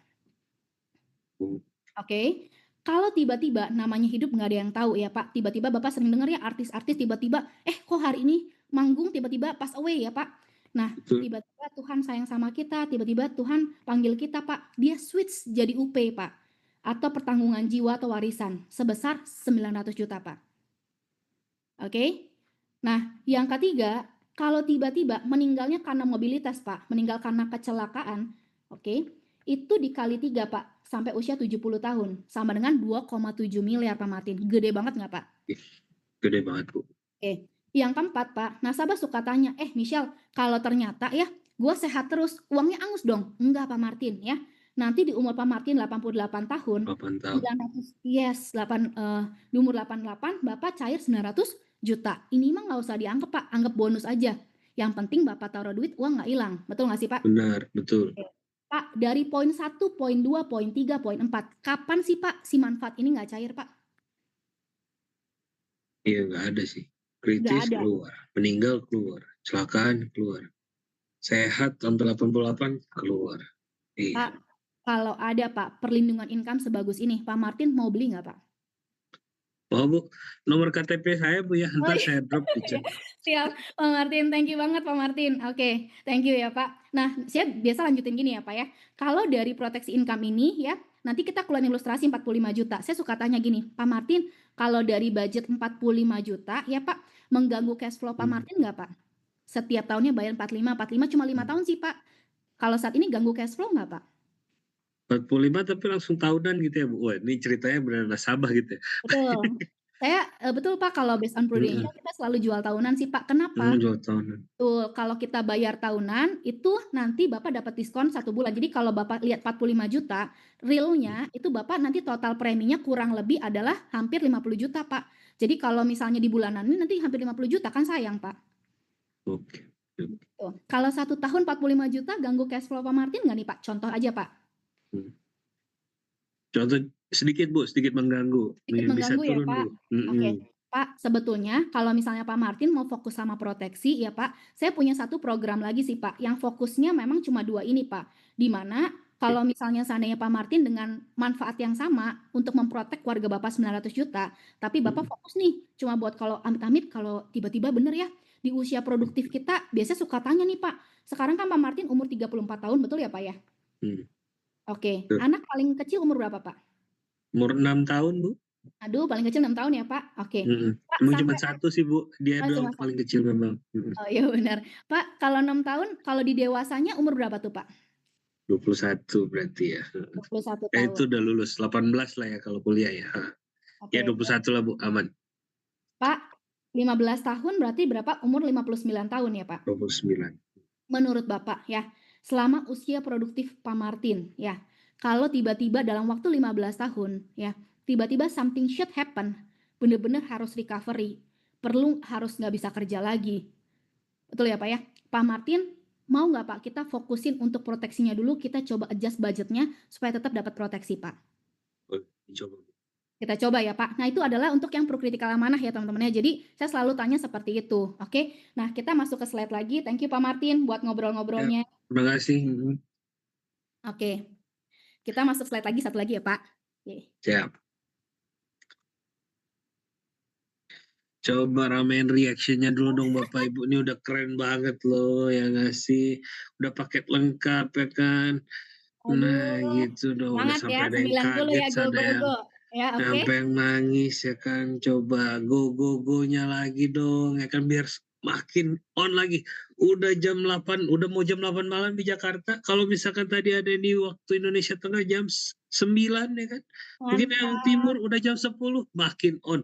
Oh. Oke. Kalau tiba-tiba namanya hidup nggak ada yang tahu ya Pak, tiba-tiba Bapak sering dengar ya artis-artis tiba-tiba, kok hari ini manggung tiba-tiba pass away ya Pak. Nah, Betul. tiba-tiba Tuhan sayang sama kita, tiba-tiba Tuhan panggil kita Pak, dia switch jadi UP Pak, atau pertanggungan jiwa atau warisan sebesar 900 juta Pak. Oke. Nah, yang ketiga, kalau tiba-tiba meninggalnya karena mobilitas Pak, meninggal karena kecelakaan, oke, itu dikali 3 Pak, sampai usia 70 tahun, sama dengan 2,7 miliar Pak Martin. Gede banget nggak Pak? Ih, gede banget, Bu. Oke. Yang keempat Pak, nasabah suka tanya, Michelle, kalau ternyata ya, gue sehat terus, uangnya angus dong? Enggak Pak Martin ya. Nanti di umur Pak Martin 88 tahun, 8 tahun. 900, yes, di umur 88, Bapak cair 900 juta. Ini mah nggak usah dianggap Pak, anggap bonus aja. Yang penting Bapak taruh duit, uang nggak hilang. Betul nggak sih Pak? Benar, betul. Pak, dari poin 1, poin 2, poin 3, poin 4, kapan sih Pak si manfaat ini nggak cair Pak? Iya, nggak ada sih. Nggak Kritis ada. keluar, meninggal keluar, kecelakaan keluar, sehat sampai 88 keluar. Iya. Pak, kalau ada Pak perlindungan income sebagus ini, Pak Martin mau beli nggak Pak? Oh, Bu, nomor KTP saya, Bu, ya, Oh ntar iya, saya drop di chat. siap Pak Martin, thank you banget Pak Martin. Oke, thank you ya Pak. Nah, saya biasa lanjutin gini ya Pak ya. Kalau dari proteksi income ini ya, nanti kita keluarin ilustrasi 45 juta. Saya suka tanya gini, Pak Martin, kalau dari budget 45 juta ya Pak, mengganggu cash flow Pak Martin nggak Pak? Setiap tahunnya bayar 45 cuma 5 tahun sih Pak. Kalau saat ini ganggu cash flow nggak Pak? 45 tapi langsung tahunan gitu ya, Bu? Wah, ini ceritanya benar nasabah gitu ya? Betul. Saya betul Pak, kalau based on Prudential Mhm. kita selalu jual tahunan sih Pak. Kenapa? Jual tahunan. Betul, kalau kita bayar tahunan, itu nanti Bapak dapat diskon 1 bulan. Jadi kalau Bapak lihat 45 juta, realnya itu Bapak nanti total preminya kurang lebih adalah hampir 50 juta Pak. Jadi kalau misalnya di bulanan ini nanti hampir 50 juta, kan sayang Pak. Oke. Gitu. Kalau 1 tahun 45 juta ganggu cash flow Pak Martin nggak nih Pak? Contoh aja Pak. Contoh sedikit, Bu, sedikit mengganggu. Sedikit Bisa mengganggu ya turun, Pak? Bu. Oke. Pak, sebetulnya kalau misalnya Pak Martin mau fokus sama proteksi ya Pak, saya punya satu program lagi sih Pak, yang fokusnya memang cuma 2 ini Pak. Di mana kalau misalnya seandainya Pak Martin dengan manfaat yang sama untuk memprotek keluarga Bapak 900 juta, tapi Bapak fokus nih cuma buat kalau amit-amit kalau tiba-tiba bener ya, di usia produktif kita biasanya suka tanya nih Pak, sekarang kan Pak Martin umur 34 tahun, betul ya Pak ya? Oke, Betul. anak paling kecil umur berapa Pak? Umur 6 tahun, Bu. Aduh, paling kecil 6 tahun ya Pak? Oke. Pak Emang cuma sampai 1 sih, Bu, dia oh cuma doang 1. paling kecil memang, Oh iya benar. Pak kalau 6 tahun, kalau di dewasanya umur berapa tuh, Pak? 21 berarti ya, 21 ya tahun. itu udah lulus, 18 lah ya kalau kuliah ya, heeh. Ya Oke, 21 lah, Bu, aman. Pak 15 tahun berarti berapa? Umur 59 tahun ya, Pak? 29. Menurut Bapak ya, selama usia produktif Pak Martin ya, kalau tiba-tiba dalam waktu 15 tahun ya, tiba-tiba something should happen, bener-bener harus recovery, harus nggak bisa kerja lagi. Betul ya Pak ya? Pak Martin, mau nggak Pak kita fokusin untuk proteksinya dulu, kita coba adjust budgetnya supaya tetap dapat proteksi Pak? Boleh dicoba. Kita coba ya Pak. Nah itu adalah untuk yang prokritikal amanah ya teman-teman ya. Jadi saya selalu tanya seperti itu. Oke. Nah kita masuk ke slide lagi. Thank you Pak Martin buat Ya, ngobrol-ngobrolnya. terima kasih, Oke. Kita masuk slide lagi, satu lagi ya Pak. Oke. siap. Coba ramein reaction-nya dulu dong Bapak Ibu, ini udah keren banget loh ya nggak sih? Udah paket lengkap ya kan? Nah Aduh, gitu dong, udah semangat ya, sampai ada yang 9 dulu kaget, ya, go, ada go, yang go. Ya, oke. sampai yang nangis ya kan, coba go-nya lagi dong ya kan, biar makin on lagi. Udah jam 8, udah mau jam 8 malam di Jakarta, kalau misalkan tadi ada di waktu Indonesia Tengah jam 9 ya kan, mungkin yang timur Mantap. udah jam 10, makin on.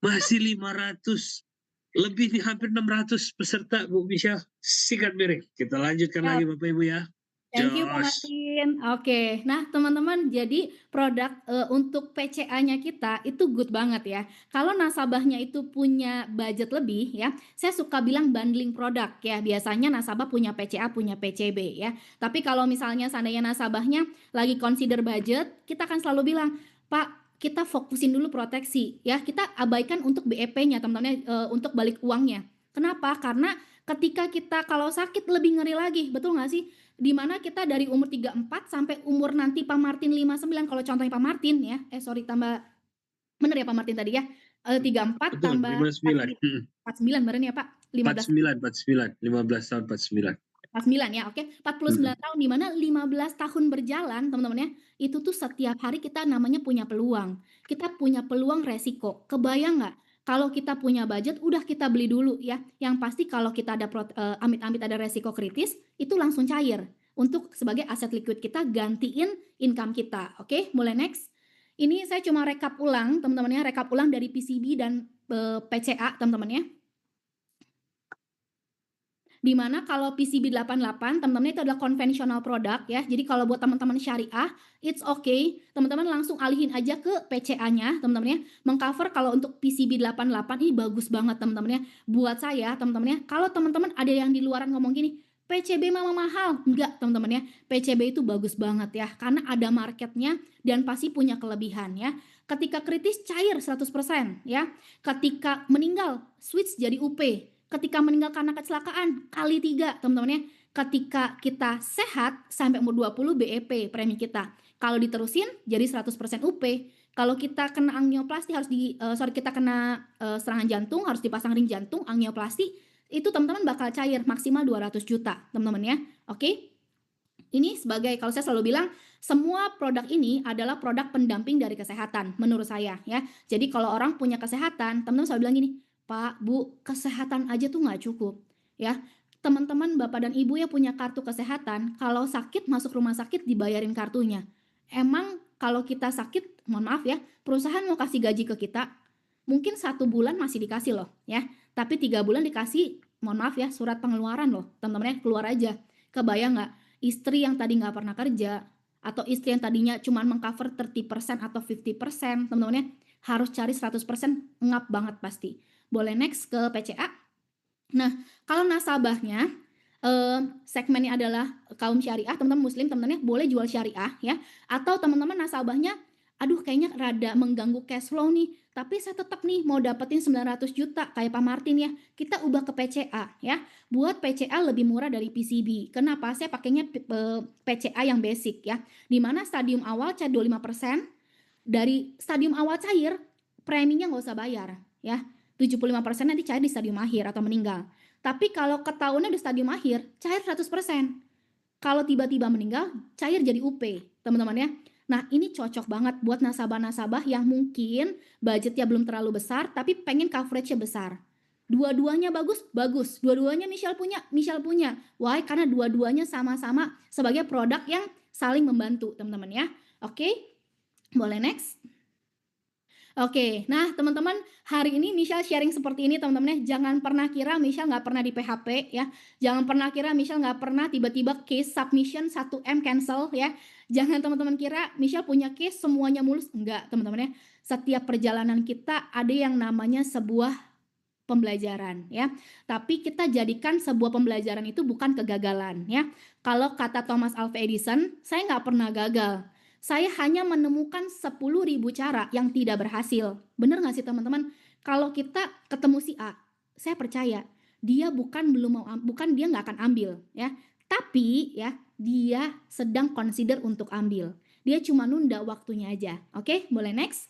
Masih 500, lebih nih hampir 600 peserta Bu Misha, sikat miring. Kita lanjutkan lagi Bapak Ibu ya. Thank you Pak Jos. Martin. Oke, nah teman-teman jadi produk untuk PCA-nya kita itu good banget ya. Kalau nasabahnya itu punya budget lebih ya, saya suka bilang bundling produk ya. Biasanya nasabah punya PCA, punya PCB ya. Tapi kalau misalnya seandainya nasabahnya lagi consider budget, kita akan selalu bilang, Pak kita fokusin dulu proteksi ya. Kita abaikan untuk BEP-nya teman-teman untuk balik uangnya. Kenapa? Karena ketika kita kalau sakit lebih ngeri lagi, betul nggak sih? Di mana kita dari umur 34 sampai umur nanti Pak Martin 59 kalau contohnya Pak Martin ya, sorry tambah bener ya Pak Martin tadi ya, 34 Betul, tambah 59, 49 bener ya Pak? 15 49, 15 tahun 49. 49 ya, oke. 49 Mhm. tahun di mana 15 tahun berjalan teman-teman ya, itu tuh setiap hari kita namanya punya peluang. Kita punya peluang resiko. Kebayang nggak kalau kita punya budget udah kita beli dulu ya, yang pasti kalau kita ada amit-amit ada resiko kritis, itu langsung cair untuk sebagai aset liquid kita gantiin income kita, oke. Mulai next. Ini saya cuma rekap ulang teman-teman ya, rekap ulang dari PCB dan PCA teman-teman ya. Di mana kalau PCB 88 teman-teman itu adalah konvensional produk ya. Jadi kalau buat teman-teman syariah, it's okay. Teman-teman langsung alihin aja ke PCA-nya teman-teman ya. Mengcover kalau untuk PCB 88 ini bagus banget teman-teman ya. Buat saya teman-teman ya, kalau teman-teman ada yang di luaran ngomong gini, PCB mah mahal. Enggak teman-teman ya. PCB itu bagus banget ya. Karena ada marketnya dan pasti punya kelebihan ya. Ketika kritis cair 100% ya. Ketika meninggal switch jadi UP. Ketika meninggal karena kecelakaan kali 3 teman-teman ya. Ketika kita sehat sampai umur 20 BEP premi kita. Kalau diterusin jadi 100% UP. Kalau kita kena angioplasti harus kita kena serangan jantung harus dipasang ring jantung angioplasti itu teman-teman bakal cair maksimal 200 juta teman-teman ya. Oke. Ini sebagai kalau saya selalu bilang semua produk ini adalah produk pendamping dari kesehatan menurut saya ya. Jadi kalau orang punya kesehatan, teman-teman selalu bilang gini, Pak, Bu, kesehatan aja tuh nggak cukup ya. Teman-teman Bapak dan Ibu yang punya kartu kesehatan, kalau sakit masuk rumah sakit dibayarin kartunya. Emang kalau kita sakit, mohon maaf ya, perusahaan mau kasih gaji ke kita, mungkin 1 bulan masih dikasih loh ya. Tapi 3 bulan dikasih, mohon maaf ya, surat pengeluaran loh. Teman-teman ya, keluar aja. Kebayang nggak? Istri yang tadi nggak pernah kerja, atau istri yang tadinya cuma mengcover 30% atau 50%, teman-teman ya, harus cari 100% ngap banget pasti. Boleh next ke PCA. Nah, kalau nasabahnya segmennya adalah kaum syariah, teman-teman muslim, teman-teman ya, boleh jual syariah ya. Atau teman-teman nasabahnya, aduh kayaknya rada mengganggu cash flow nih, tapi saya tetap nih mau dapetin 900 juta kayak Pak Martin ya. Kita ubah ke PCA ya. Buat PCA lebih murah dari PCB. Kenapa? Saya pakainya PCA yang basic ya. Dimana stadium awal cair 25%, dari stadium awal cair preminya nggak usah bayar ya. 75% nanti cair di stadium akhir atau meninggal. Tapi kalau ketahuannya di stadium akhir cair 100%. Kalau tiba-tiba meninggal cair jadi UP teman-teman ya. Nah, ini cocok banget buat nasabah-nasabah yang mungkin budgetnya belum terlalu besar, tapi pengen coverage-nya besar. Dua-duanya bagus, bagus. Dua-duanya Michelle punya. Why? Karena dua-duanya sama-sama sebagai produk yang saling membantu, teman-teman ya. Oke, boleh next. Oke, nah teman-teman hari ini Michelle sharing seperti ini teman-teman ya. Jangan pernah kira Michelle nggak pernah di PHP ya. Jangan pernah kira Michelle nggak pernah tiba-tiba case submission 1M cancel ya. Jangan teman-teman kira Michelle punya case semuanya mulus. Enggak teman-teman ya. Setiap perjalanan kita ada yang namanya sebuah pembelajaran ya. Tapi kita jadikan sebuah pembelajaran itu bukan kegagalan ya. Kalau kata Thomas Alva Edison, saya nggak pernah gagal. Saya hanya menemukan 10.000 cara yang tidak berhasil. Bener nggak sih teman-teman? Kalau kita ketemu si A, saya percaya dia bukan dia nggak akan ambil ya. Tapi ya dia sedang consider untuk ambil. Dia cuma nunda waktunya aja. Oke, boleh next.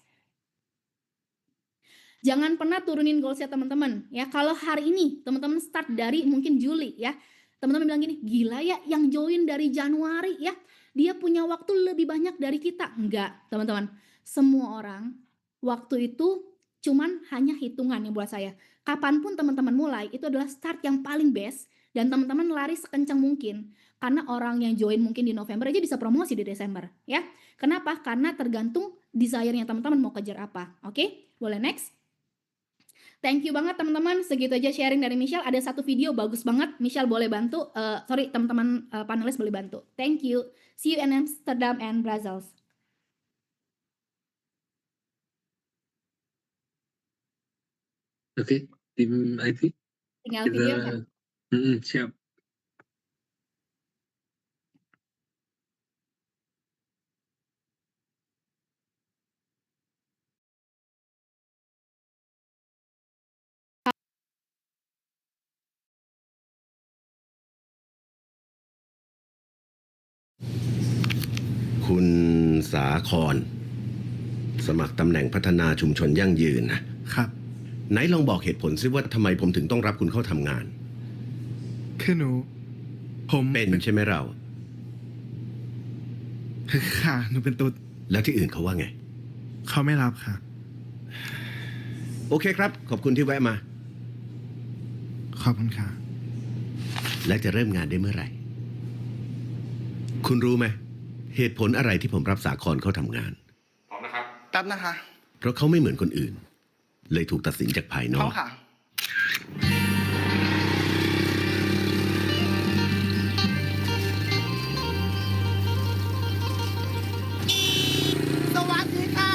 Jangan pernah turunin goalsnya teman-teman ya. Kalau hari ini teman-teman start dari mungkin Juli ya. Teman-teman bilang gini, gila ya yang join dari Januari ya. Dia punya waktu lebih banyak dari kita. Enggak, teman-teman. Semua orang, waktu itu cuman hanya hitungan ya buat saya. Kapanpun teman-teman mulai, itu adalah start yang paling best. Dan teman-teman lari sekencang mungkin. Karena orang yang join mungkin di November aja bisa promosi di Desember. Ya. Kenapa? Karena tergantung desire-nya teman-teman mau kejar apa. Oke, boleh next. Thank you banget teman-teman, segitu aja sharing dari Michelle. Ada satu video bagus banget, Michelle boleh bantu, teman-teman panelis boleh bantu. Thank you, see you in Amsterdam and Brussels. Oke, tim IT Tinggal video kan? siap.คุณสาครสมัครตำแหน่งพัฒนาชุมชนยั่งยืนนะครับ ไหนลองบอกเหตุผลซิว่าทำไมผมถึงต้องรับคุณเข้าทำงาน คือผม เป็นใช่ไหมเรา ค่ะหนูเป็นตุ๊ด แล้วที่อื่นเขาว่าไง เขาไม่รับค่ะ โอเคครับ ขอบคุณที่แวะมา ขอบคุณค่ะ และจะเริ่มงานได้เมื่อไหร่ คุณรู้ไหมเหตุผลอะไรที่ผมรับสาครเข้าทำงาน พร้อมนะครับแป๊บนะคะ เพราะเขาไม่เหมือนคนอื่น เลยถูกตัดสินจากภายน พร้ อ อก มค่ะ สวัสดีค่ะ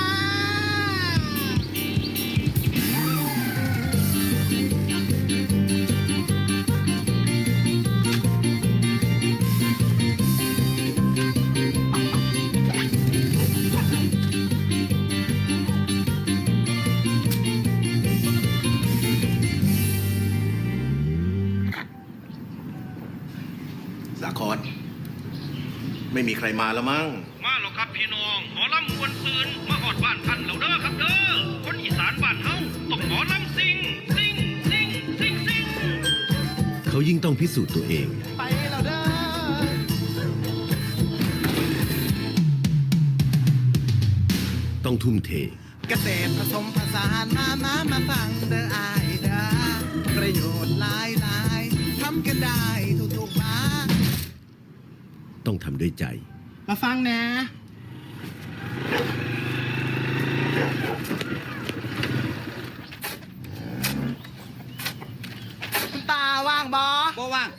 สาครไม่มีใครมาแล้วมั้ง มาแล้วครับพี่น้องหมอลำมวนซืนมาหอดบ้านท่านแล้วเด้อครับเด้อคนอีสานบ้านเฮาต้องหมอลำซิงซิงซิงซิงซิง เขายิ่งต้องพิสูจน์ตัวเอง ไปแล้วเด้อ ต้องทุ่มเท เกษตรผสมผสานมาฟังเด้ออายเด้อประโยชน์หลายทำกันได้ทุกๆบ้าน ต้องทำด้วยใจ มาฟังนะคุณตาว่างบอ บ่ว่าง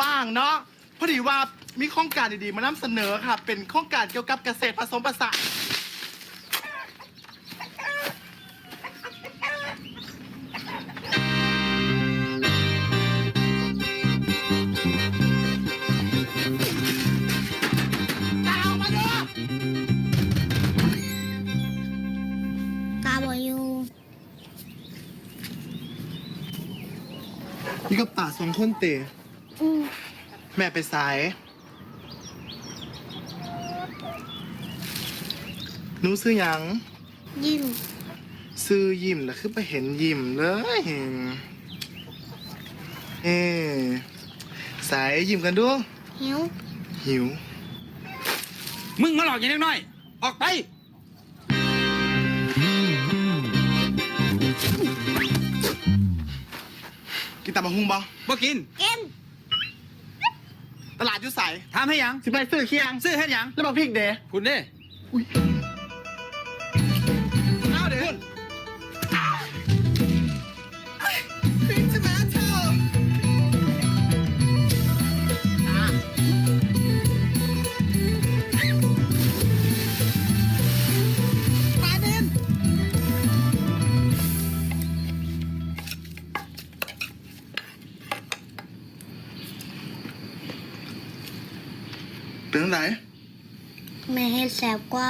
ว่างเนาะพอดีว่ามีโครงการดีๆมานำเสนอค่ะ เป็นโครงการเกี่ยวกับเกษตรผสมผสาน ตาบออยู่ นี่กับป่าสองคนเตะ อืม แม่ไปสาย หนูซื้อหยัง ยิ้ม ซื้อยิ้มแล้วคือไปเห็นยิ้มเลยสายยิ้มกันดู หิว หิว มึงมาหลอกอย่างน้อยออกไป กินตับมะฮุงบ่ บ่กิน กิน ตลาดอยู่ใส ถามให้หยัง สิไปซื้อเคียง ซื้อให้หยัง แล้วมาพริกเด้ คุณเด้ เอาเด้พริกใช่ไหมเธอปลาเด่นเป็นจังไหน แม่เห็ดแสบกว่า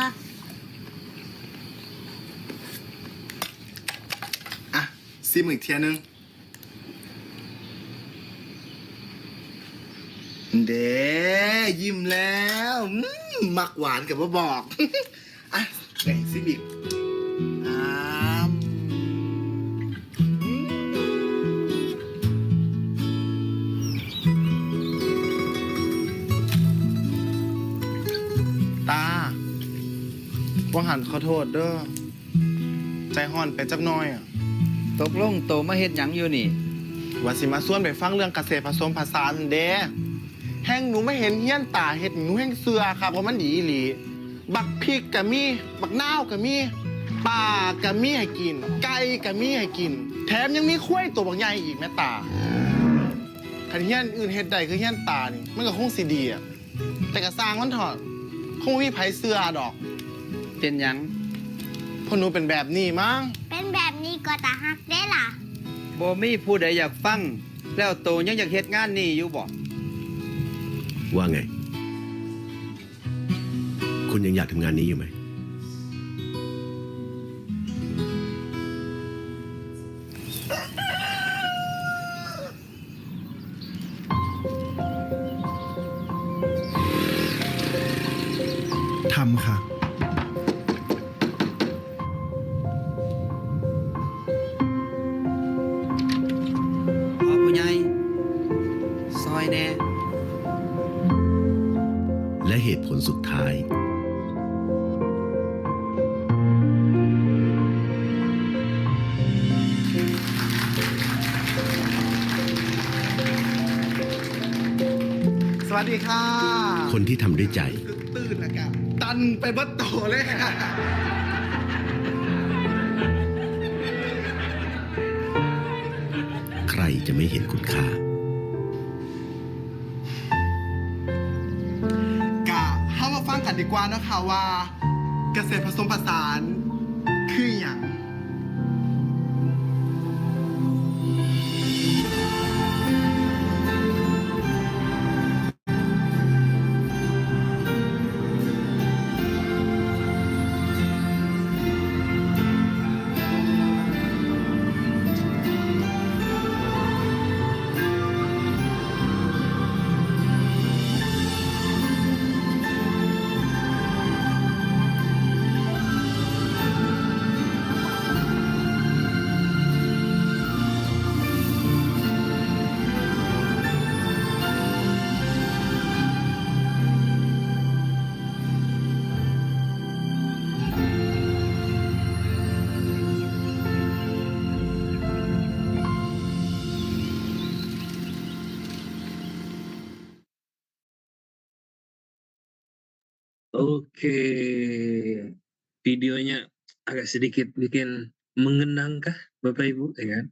อ่ะซิมอีกเทียนึง เด้ยิ้มแล้วมักหวานกับว่าบอก อ่ะไหนซิมอีกอ้ามตาว่าหันขอโทษเด้อ ใจห่อนไปจักหน้อยอ่ะ ตกลงโตมาเฮ็ดหยังอยู่นี่ ว่าสิมาส่วนไปฟังเรื่องเกษตรผสมผสานเด้แห้งหนูไม่เห็นเฮี้ยนตาเห็ดหนูแห้งเสือครับเพราะมันดีอีหลี บักพริกกะมี บักนาวกะมีปลากะมีให้กิน ไก่กะมีให้กิน แถมยังมีข้วยตัวบักใหญ่อีกแม่ตาคันเฮี้ยนอื่นเฮ็ดใดคือเฮี้ยนตานี่มันก็คงสิดีอ่ะ แต่กะสร้างมันเถอดคงบ่มีไผเสือดอก เป็นหยัง เพราะหนูเป็นแบบนี้มั้ง เป็นแบบนี้ก็ตาฮักได้ล่ะ บ่มีผู้ใดอยากฟัง แล้วโตยังอยากเฮ็ดงานนี่อยู่บ่ ว่าไง คุณยังอยากทำงานนี้อยู่ไหม ทำค่ะ พ่อผู้ใหญ่ซอยแน่ และเหตุผลสุดท้าย สวัสดีค่ะ คนที่ทำด้วยใจ ตื่นนะกะตันไปเบัดโตเลยค่ะ ใครจะไม่เห็นคุณค่า กะเข้ามาฟังกันดีกว่านะคะว่า เกษตรผสมผสานคืออย่าง Oke, videonya agak sedikit bikin mengenangkah Bapak Ibu, ya kan?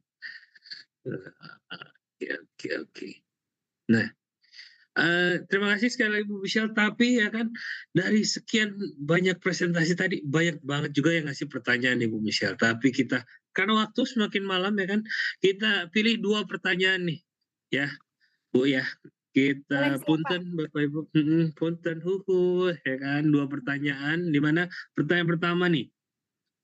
Oke. Nah, terima kasih sekali lagi Bu Michelle. Tapi ya kan dari sekian banyak presentasi tadi banyak banget juga yang ngasih pertanyaan nih Bu Michelle. Tapi kita karena waktu semakin malam ya kan, kita pilih 2 pertanyaan nih, ya Bu ya. Kita Boleh, silakan. punten Bapak Ibu, punten ya kan 2 pertanyaan di mana pertanyaan pertama nih,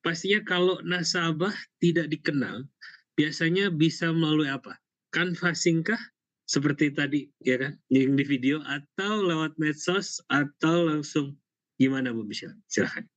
pastinya kalau nasabah tidak dikenal biasanya bisa melalui apa? Canvassing kah? Seperti tadi ya kan yang di video atau lewat medsos atau langsung gimana Bu Michelle? Silakan.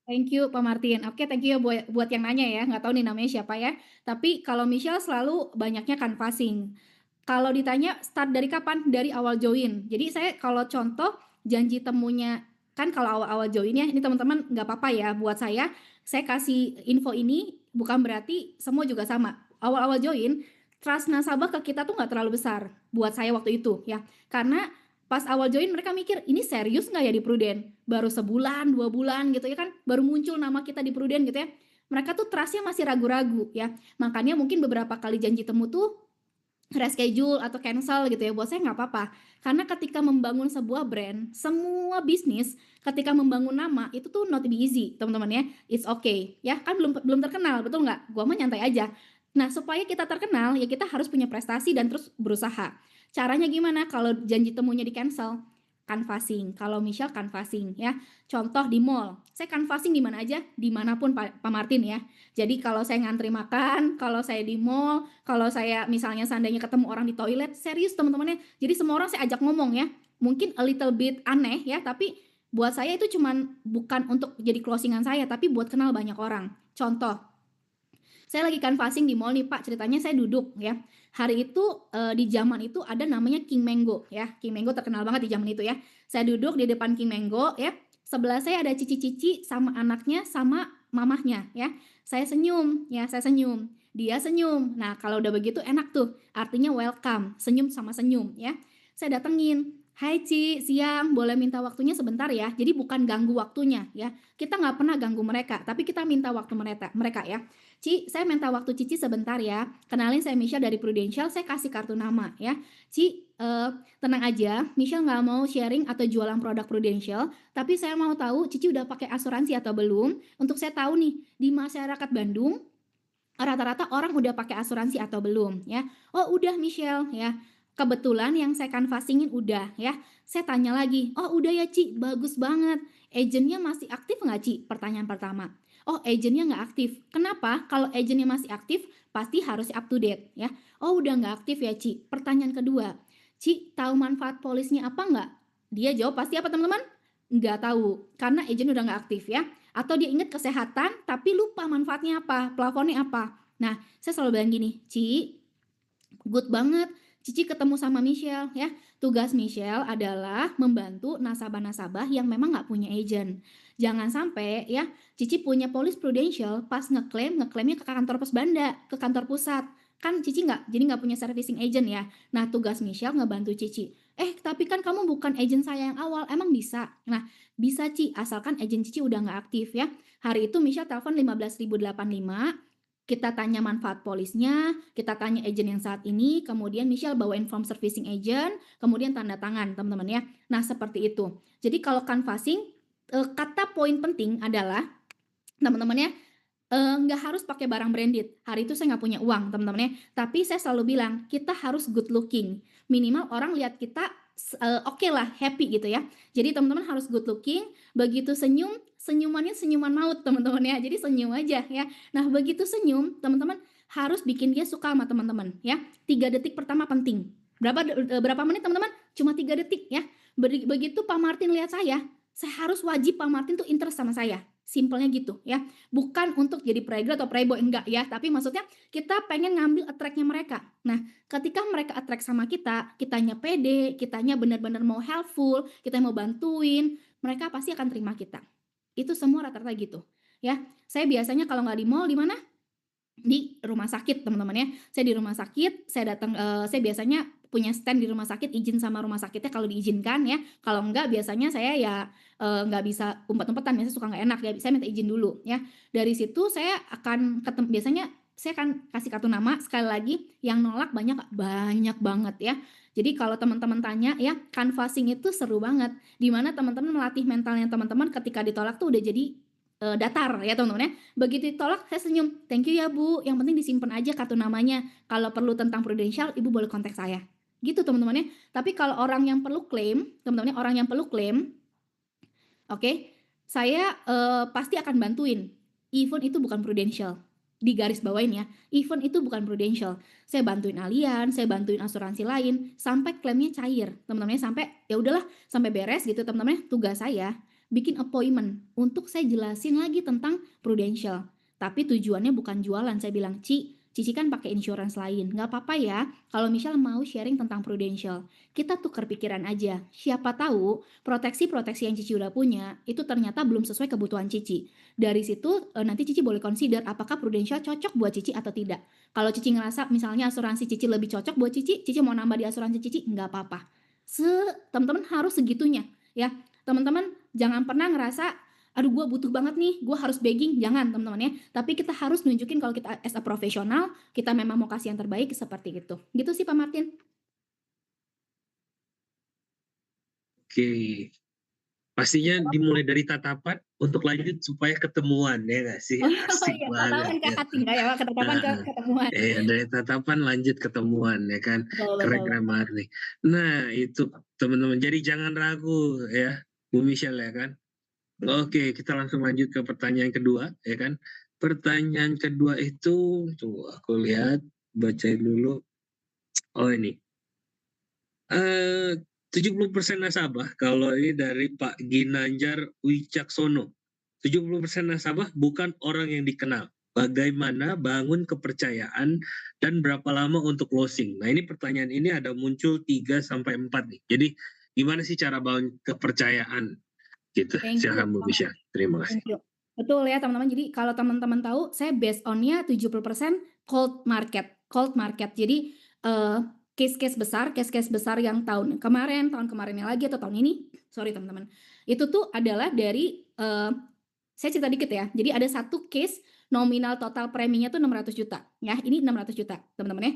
Thank you Pak Martin. Oke, thank you buat yang nanya ya, nggak tahu nih namanya siapa ya. Tapi kalau Michelle selalu banyaknya canvassing. Kalau ditanya start dari kapan? Dari awal join. Jadi saya kalau contoh janji temunya kan kalau awal-awal join ya, ini teman-teman nggak apa-apa ya buat saya kasih info ini bukan berarti semua juga sama. Awal-awal join, trust nasabah ke kita tuh nggak terlalu besar buat saya waktu itu ya. Karena pas awal join mereka mikir, ini serius nggak ya di Prudent? Baru sebulan, 2 bulan gitu ya kan, baru muncul nama kita di Prudent gitu ya. Mereka tuh trust-nya masih ragu-ragu ya. Makanya mungkin beberapa kali janji temu tuh reschedule atau cancel gitu ya. Buat saya nggak apa-apa. Karena ketika membangun sebuah brand, semua bisnis ketika membangun nama itu tuh not be easy, teman-teman ya. It's okay ya. Kan belum terkenal, betul nggak? Gua mah nyantai aja. Nah, supaya kita terkenal ya kita harus punya prestasi dan terus berusaha. Caranya gimana kalau janji temunya di cancel? Canvassing. Kalau Michelle canvassing ya. Contoh di mall. Saya canvassing di mana aja, dimanapun Pak Martin ya. Jadi kalau saya ngantri makan, kalau saya di mall, kalau saya misalnya seandainya ketemu orang di toilet, serius teman-temannya. Jadi semua orang saya ajak ngomong ya. Mungkin a little bit aneh ya, tapi buat saya itu cuman bukan untuk jadi closingan saya, tapi buat kenal banyak orang. Contoh, saya lagi canvassing di mall nih Pak, ceritanya saya duduk ya. Hari itu di zaman itu ada namanya King Mango ya. King Mango terkenal banget di zaman itu ya. Saya duduk di depan King Mango ya. Sebelah saya ada cici-cici sama anaknya sama mamahnya ya. Saya senyum ya, saya senyum. Dia senyum. Nah, kalau udah begitu enak tuh. Artinya welcome, senyum sama senyum ya. Saya datengin. Hai Ci, siang, boleh minta waktunya sebentar ya. Jadi bukan ganggu waktunya ya. Kita nggak pernah ganggu mereka, tapi kita minta waktu mereka ya. Ci, saya minta waktu Cici sebentar ya. Kenalin saya Michelle dari Prudential, saya kasih kartu nama ya. Ci, tenang aja, Michelle nggak mau sharing atau jualan produk Prudential, tapi saya mau tahu Cici udah pakai asuransi atau belum. Untuk saya tahu nih, di masyarakat Bandung, rata-rata orang udah pakai asuransi atau belum ya. Oh udah Michelle ya. Kebetulan yang saya canvassingin udah ya. Saya tanya lagi, oh udah ya Ci, bagus banget. Agentnya masih aktif nggak Ci? Pertanyaan pertama. Oh agentnya nggak aktif. Kenapa? Kalau agentnya masih aktif, pasti harus up to date ya. Oh udah nggak aktif ya Ci. Pertanyaan kedua, Ci tahu manfaat polisnya apa nggak? Dia jawab pasti apa teman-teman? Nggak tahu, karena agent udah nggak aktif ya. Atau dia ingat kesehatan, tapi lupa manfaatnya apa, plafonnya apa. Nah, saya selalu bilang gini, Ci, good banget. Cici ketemu sama Michelle ya. Tugas Michelle adalah membantu nasabah-nasabah yang memang nggak punya agent. Jangan sampai ya Cici punya polis Prudential pas ngeklaimnya ke kantor pos banda, ke kantor pusat. Kan Cici nggak punya servicing agent ya. Nah tugas Michelle ngebantu Cici. Tapi kan kamu bukan agent saya yang awal, emang bisa? Nah bisa Ci, asalkan agent Cici udah nggak aktif ya. Hari itu Michelle telepon 15.085. Kita tanya manfaat polisnya, kita tanya agent yang saat ini, kemudian Michelle bawain form servicing agent, kemudian tanda tangan teman-teman ya. Nah seperti itu. Jadi kalau canvassing, kata poin penting adalah teman-teman ya, nggak harus pakai barang branded. Hari itu saya nggak punya uang teman-teman ya. Tapi saya selalu bilang, kita harus good looking. Minimal orang lihat kita oke lah, happy gitu ya. Jadi teman-teman harus good looking, begitu senyum, senyumannya senyuman maut teman-teman ya. Jadi senyum aja ya. Nah begitu senyum teman-teman harus bikin dia suka sama teman-teman ya. 3 detik pertama penting. Berapa menit teman-teman? Cuma 3 detik ya. Begitu Pak Martin lihat saya harus wajib Pak Martin tuh interest sama saya. Simpelnya gitu ya. Bukan untuk jadi playgirl atau playboy, enggak ya. Tapi maksudnya kita pengen ngambil attract-nya mereka. Nah ketika mereka attract sama kita, kitanya pede, kitanya benar-benar mau helpful, kita mau bantuin, mereka pasti akan terima kita. Itu semua rata-rata gitu ya. Saya biasanya kalau nggak di mall di mana? Di rumah sakit teman-teman ya. Saya di rumah sakit, saya datang, saya biasanya punya stand di rumah sakit, izin sama rumah sakitnya kalau diizinkan ya. Kalau enggak biasanya saya ya nggak bisa umpet-umpetan, biasanya suka nggak enak ya. Saya minta izin dulu ya. Dari situ saya akan ketemu, biasanya saya akan kasih kartu nama. Sekali lagi yang nolak banyak banget ya. Jadi kalau teman-teman tanya ya, canvassing itu seru banget. Dimana teman-teman melatih mentalnya teman-teman ketika ditolak tuh udah jadi datar ya teman-teman ya. Begitu ditolak saya senyum, thank you ya Bu, yang penting disimpan aja kartu namanya. Kalau perlu tentang Prudential, Ibu boleh kontak saya. Gitu teman-teman ya. Tapi kalau orang yang perlu klaim, teman-teman ya, orang yang perlu klaim, oke, saya pasti akan bantuin. Even itu bukan Prudential. Di garis bawain ya, even itu bukan Prudential. Saya bantuin Allianz, saya bantuin asuransi lain sampai klaimnya cair. Teman-teman sampai ya udahlah, sampai beres gitu teman-teman. Tugas saya bikin appointment untuk saya jelasin lagi tentang Prudential. Tapi tujuannya bukan jualan. Saya bilang, Ci, Cici kan pakai insurance lain. Nggak apa-apa ya kalau Michelle mau sharing tentang Prudential. Kita tukar pikiran aja. Siapa tahu proteksi-proteksi yang Cici udah punya itu ternyata belum sesuai kebutuhan Cici. Dari situ nanti Cici boleh consider apakah Prudential cocok buat Cici atau tidak. Kalau Cici ngerasa misalnya asuransi Cici lebih cocok buat Cici mau nambah di asuransi Cici, nggak apa-apa. Teman-teman harus segitunya ya. Teman-teman jangan pernah ngerasa aduh gue butuh banget nih, gue harus begging, jangan teman-teman ya. Tapi kita harus nunjukin kalau kita as a profesional, kita memang mau kasih yang terbaik seperti itu. Gitu sih Pak Martin. Oke. Pastinya dimulai dari tatapan untuk lanjut supaya ketemuan ya nggak sih? Oh Asik iya, banget tatapan ke ya. hati nggak ya Pak? Ketatapan ke Nah, ketemuan. dari tatapan lanjut ketemuan ya kan. Betul, Keren betul. keren banget nih. Nah itu teman-teman. Jadi jangan ragu ya, Bu Michelle ya kan. Oke, kita langsung lanjut ke pertanyaan kedua, ya kan? Pertanyaan kedua itu, tuh aku lihat, bacain dulu. Oh ini, 70% nasabah, kalau ini dari Pak Ginanjar Wicaksono. 70% nasabah bukan orang yang dikenal. Bagaimana bangun kepercayaan dan berapa lama untuk closing? Nah ini pertanyaan ini ada muncul 3-4 nih. Jadi gimana sih cara bangun kepercayaan? Gitu, Thank you, silakan Bu Pak Misha. Terima kasih. Thank you. Betul ya teman-teman. Jadi kalau teman-teman tahu, saya based on-nya 70% cold market. Jadi case-case besar yang tahun kemarinnya lagi atau tahun ini, sorry teman-teman. Itu tuh adalah dari saya cerita dikit ya. Jadi ada satu case nominal total preminya tuh 600 juta. Ya, ini 600 juta, teman-teman ya.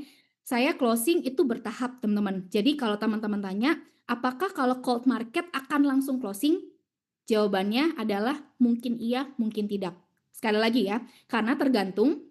Saya closing itu bertahap, teman-teman. Jadi kalau teman-teman tanya, apakah kalau cold market akan langsung closing? Jawabannya adalah mungkin iya, mungkin tidak. Sekali lagi ya, karena tergantung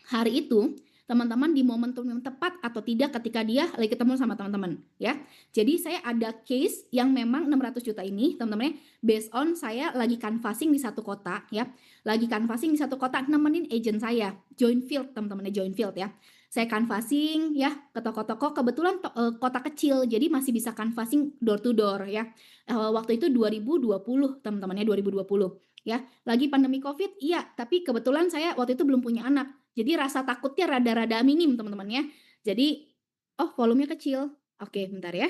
hari itu teman-teman di momentum yang tepat atau tidak ketika dia lagi ketemu sama teman-teman ya. Jadi saya ada case yang memang 600 juta ini teman-teman ya, based on saya lagi canvassing di satu kota ya. Lagi canvassing di satu kota nemenin agent saya, join field teman-teman ya, join field ya. Saya canvassing ya ke toko-toko, kebetulan kota kecil jadi masih bisa canvassing door to door ya. Waktu itu 2020 teman-teman ya, 2020 ya. Lagi pandemi Covid, iya, tapi kebetulan saya waktu itu belum punya anak. Jadi rasa takutnya rada-rada minim teman-teman ya. Jadi volumenya kecil. Oke, bentar ya.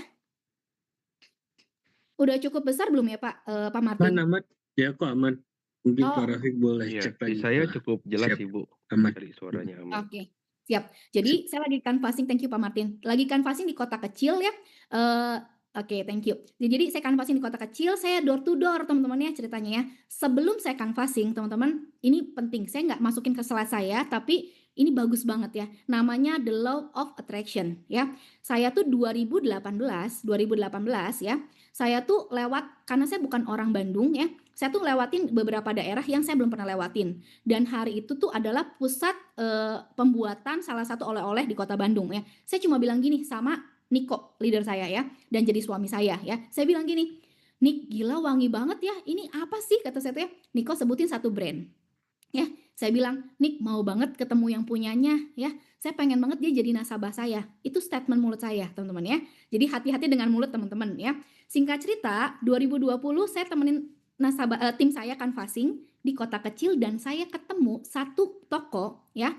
Udah cukup besar belum ya Pak Martin? Aman, ya kok aman. Mungkin Pak Rafiq boleh Iya, cek di lagi. saya cukup jelas Siap. sih Bu. Aman. Dari suaranya aman. Oke, siap. Jadi saya lagi canvassing, thank you Pak Martin. Lagi canvassing di kota kecil ya. Oke, thank you. Jadi saya canvassing di kota kecil, saya door to door teman-teman ya ceritanya ya. Sebelum saya canvassing teman-teman, ini penting. Saya nggak masukin ke slide saya, tapi ini bagus banget ya. Namanya The Law of Attraction ya. Saya tuh 2018 ya. Saya tuh lewat, karena saya bukan orang Bandung ya. Saya tuh lewatin beberapa daerah yang saya belum pernah lewatin. Dan hari itu tuh adalah pusat pembuatan salah satu oleh-oleh di kota Bandung ya. Saya cuma bilang gini sama Niko, leader saya ya, dan jadi suami saya ya. Saya bilang gini, Nik, gila wangi banget ya. Ini apa sih kata saya tuh ya. Niko sebutin satu brand. Ya, saya bilang, Nik mau banget ketemu yang punyanya ya. Saya pengen banget dia jadi nasabah saya. Itu statement mulut saya, teman-teman ya. Jadi hati-hati dengan mulut teman-teman ya. Singkat cerita, 2020 saya temenin nasabah tim saya canvassing di kota kecil dan saya ketemu satu toko ya.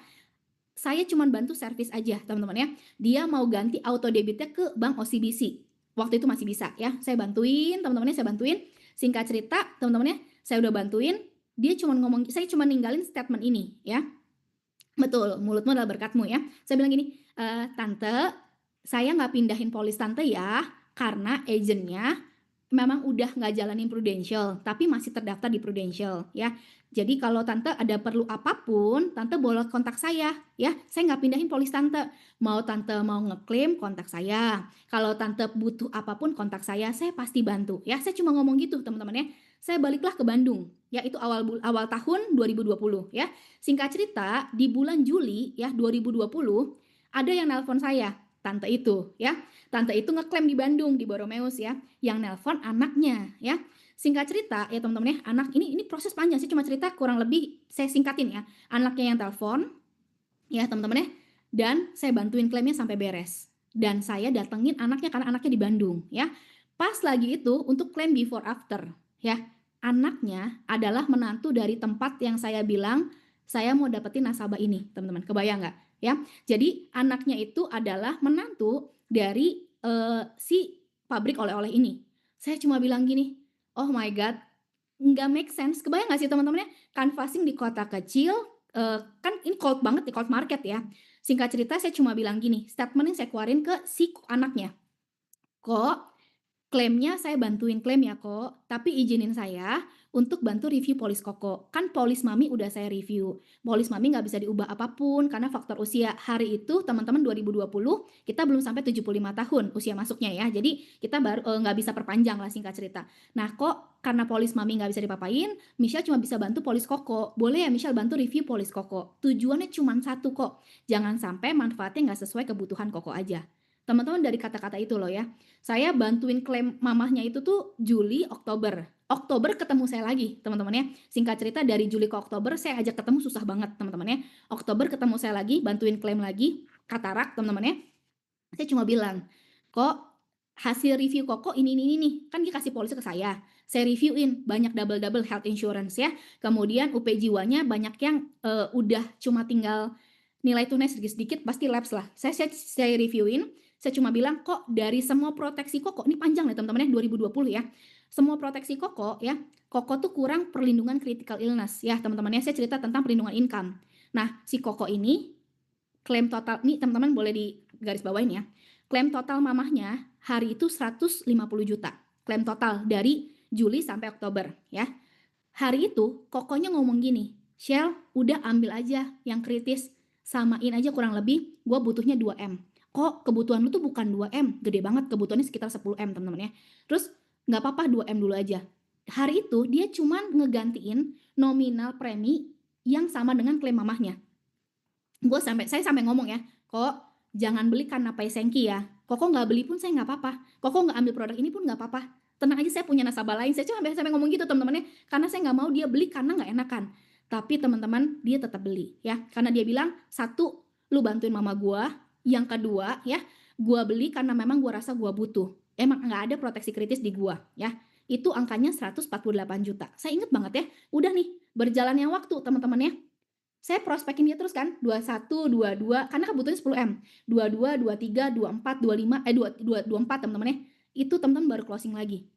Saya cuma bantu servis aja teman-teman ya. Dia mau ganti auto debitnya ke bank OCBC. Waktu itu masih bisa ya. Saya bantuin teman-temannya, saya bantuin. Singkat cerita teman-temannya, saya udah bantuin. Dia cuma ngomong, saya cuma ninggalin statement ini ya. Betul, mulutmu adalah berkatmu ya. Saya bilang gini, Tante, saya nggak pindahin polis Tante ya, karena agentnya memang udah nggak jalanin Prudential, tapi masih terdaftar di Prudential ya. Jadi kalau Tante ada perlu apapun, Tante boleh kontak saya ya. Saya nggak pindahin polis Tante. Mau Tante mau ngeklaim, kontak saya. Kalau Tante butuh apapun, kontak saya pasti bantu ya. Saya cuma ngomong gitu teman-teman ya. Saya baliklah ke Bandung ya, itu awal tahun 2020 ya. Singkat cerita di bulan Juli ya 2020 ada yang nelpon saya, tante itu ya. Tante itu ngeklaim di Bandung di Boromeus ya. Yang nelpon anaknya ya. Singkat cerita ya teman-teman ya, anak ini proses panjang, saya cuma cerita kurang lebih saya singkatin ya. Anaknya yang telepon ya teman-teman ya, dan saya bantuin klaimnya sampai beres. Dan saya datengin anaknya karena anaknya di Bandung ya. Pas lagi itu untuk klaim before after ya. Anaknya adalah menantu dari tempat yang saya bilang saya mau dapetin nasabah ini, teman-teman. Kebayang nggak? ya. Jadi anaknya itu adalah menantu dari si pabrik oleh-oleh ini. Saya cuma bilang gini, oh my god, nggak make sense. Kebayang nggak sih teman-teman ya, canvassing di kota kecil, kan ini cold banget di cold market ya. Singkat cerita saya cuma bilang gini, statement yang saya keluarin ke si anaknya, "Kok, klaimnya saya bantuin klaim ya kok, tapi izinin saya untuk bantu review polis Koko. Kan polis Mami udah saya review. Polis Mami nggak bisa diubah apapun karena faktor usia. Hari itu teman-teman 2020 kita belum sampai 75 tahun usia masuknya ya. Jadi kita baru nggak bisa perpanjang lah singkat cerita. Nah kok karena polis Mami nggak bisa dipapain, Michelle cuma bisa bantu polis Koko. Boleh ya Michelle bantu review polis Koko. Tujuannya cuma satu kok. Jangan sampai manfaatnya nggak sesuai kebutuhan Koko aja. Teman-teman dari kata-kata itu loh ya. Saya bantuin klaim mamahnya itu tuh Juli, Oktober. Oktober ketemu saya lagi, teman-teman ya. Singkat cerita dari Juli ke Oktober saya ajak ketemu susah banget, teman-teman ya. Oktober ketemu saya lagi, bantuin klaim lagi, katarak, teman-teman ya. Saya cuma bilang, kok hasil review Koko ini nih. Kan dia kasih polisi ke saya. Saya reviewin banyak double health insurance ya. Kemudian UP jiwanya banyak yang udah cuma tinggal nilai tunai sedikit-sedikit pasti lapse lah. Saya reviewin. Saya cuma bilang kok dari semua proteksi Koko, ini panjang nih teman-teman ya, 2020 ya. Semua proteksi Koko ya, Koko tuh kurang perlindungan critical illness ya teman-teman ya. Saya cerita tentang perlindungan income. Nah, si Koko ini klaim total, nih teman-teman boleh di garis bawain ya. Klaim total mamahnya hari itu 150 juta. Klaim total dari Juli sampai Oktober ya. Hari itu Kokonya ngomong gini, Shell udah ambil aja yang kritis, samain aja kurang lebih, gue butuhnya 2M. Kok kebutuhan lu tuh bukan 2M, gede banget, kebutuhannya sekitar 10M teman-teman ya. Terus nggak apa-apa 2M dulu aja. Hari itu dia cuman ngegantiin nominal premi yang sama dengan klaim mamahnya. Saya sampai ngomong ya, kok jangan beli karena Paisengki ya. Koko nggak beli pun saya nggak apa-apa. Koko nggak ambil produk ini pun nggak apa-apa. Tenang aja, saya punya nasabah lain. Saya cuma sampai ngomong gitu teman-teman ya, karena saya nggak mau dia beli karena nggak enakan. Tapi teman-teman dia tetap beli ya, karena dia bilang satu, lu bantuin mama gua. Yang kedua ya, gua beli karena memang gua rasa gua butuh. Emang nggak ada proteksi kritis di gua ya. Itu angkanya 148 juta. Saya inget banget ya. Udah nih, berjalannya waktu teman-teman ya. Saya prospekin dia terus kan, 21, 22, karena kebutuhannya 10M. 22, 23, 24, 25, 24 teman-teman ya. Itu teman-teman baru closing lagi.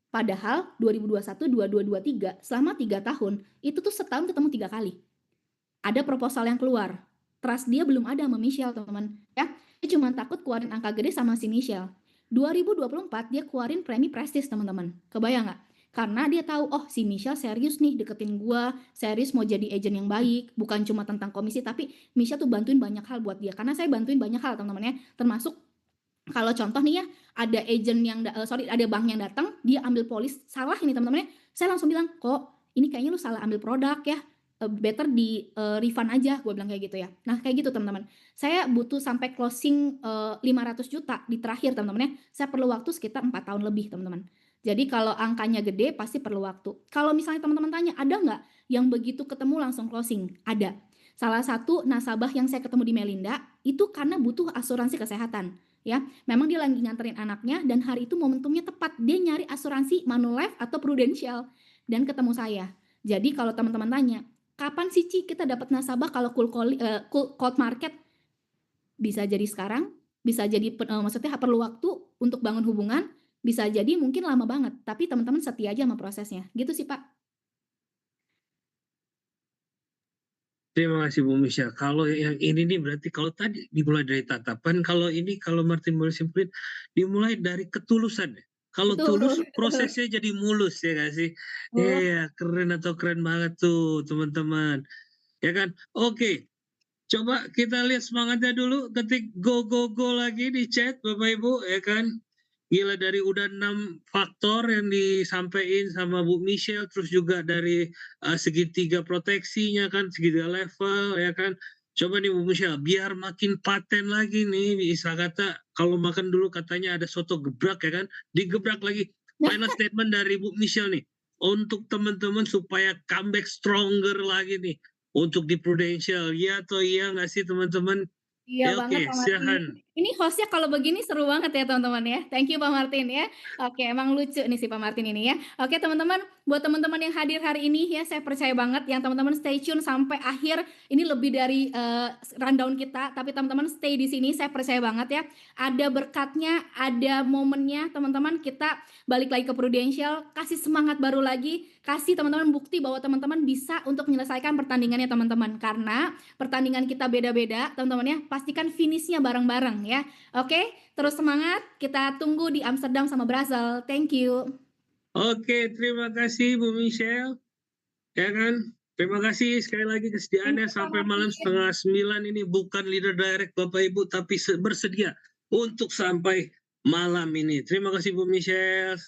Padahal 2021, 22, 23, selama 3 tahun, itu tuh setahun ketemu 3 kali. Ada proposal yang keluar. Trust dia belum ada sama Michelle teman-teman ya. Dia cuma takut keluarin angka gede sama si Michelle. 2024 dia keluarin premi prestis teman-teman. Kebayang nggak? Karena dia tahu oh si Michelle serius nih deketin gua, serius mau jadi agent yang baik, bukan cuma tentang komisi tapi Michelle tuh bantuin banyak hal buat dia. Karena saya bantuin banyak hal teman-teman ya, termasuk kalau contoh nih ya, ada agent yang ada bank yang datang, dia ambil polis salah ini teman-teman ya. Saya langsung bilang, "Kok ini kayaknya lu salah ambil produk ya. Better di refund aja," gue bilang kayak gitu ya. Nah kayak gitu teman-teman, saya butuh sampai closing 500 juta di terakhir teman-teman ya. Saya perlu waktu sekitar 4 tahun lebih teman-teman. Jadi kalau angkanya gede pasti perlu waktu. Kalau misalnya teman-teman tanya ada nggak yang begitu ketemu langsung closing? Ada. Salah satu nasabah yang saya ketemu di Melinda itu karena butuh asuransi kesehatan ya. Memang dia lagi nganterin anaknya dan hari itu momentumnya tepat, dia nyari asuransi Manulife atau Prudential dan ketemu saya. Jadi kalau teman-teman tanya kapan sih Ci kita dapat nasabah kalau cold market? Bisa jadi sekarang, bisa jadi maksudnya perlu waktu untuk bangun hubungan, bisa jadi mungkin lama banget, tapi teman-teman setia aja sama prosesnya. Gitu sih Pak. Terima kasih Bu Michelle. Kalau yang ini nih berarti kalau tadi dimulai dari tatapan, kalau ini kalau Martin boleh simpulin dimulai dari ketulusan ya. Kalau tulus prosesnya jadi mulus ya nggak sih? Iya, keren banget tuh teman-teman. Ya kan? Oke. Coba kita lihat semangatnya dulu, ketik go lagi di chat Bapak Ibu ya kan. Gila dari udah 6 faktor yang disampaikan sama Bu Michelle, terus juga dari segitiga proteksinya kan, segitiga level ya kan. Coba nih Bu Michelle, biar makin paten lagi nih, istilah kata kalau makan dulu katanya ada soto gebrak ya kan, digebrak lagi. Final statement dari Bu Michelle nih, untuk teman-teman supaya comeback stronger lagi nih, untuk di Prudential, ya atau iya nggak sih teman-teman? Iya Ya banget oke, Pak Martin. silahkan. Ini hostnya kalau begini seru banget ya teman-teman ya. Thank you Pak Martin ya. Oke, emang lucu nih si Pak Martin ini ya. Oke teman-teman, buat teman-teman yang hadir hari ini ya, saya percaya banget yang teman-teman stay tune sampai akhir. Ini lebih dari rundown kita, tapi teman-teman stay di sini. Saya percaya banget ya. Ada berkatnya, ada momennya teman-teman. Kita balik lagi ke Prudential, kasih semangat baru lagi, kasih teman-teman bukti bahwa teman-teman bisa untuk menyelesaikan pertandingannya teman-teman. Karena pertandingan kita beda-beda teman-teman ya. Pastikan finishnya bareng-bareng ya. Oke, terus semangat. Kita tunggu di Amsterdam sama Brussels. Thank you. Oke, terima kasih Bu Michelle. Ya kan? Terima kasih sekali lagi kesediaannya sampai malam 8:30 ini, bukan leader direct Bapak Ibu, tapi bersedia untuk sampai malam ini. Terima kasih Bu Michelle.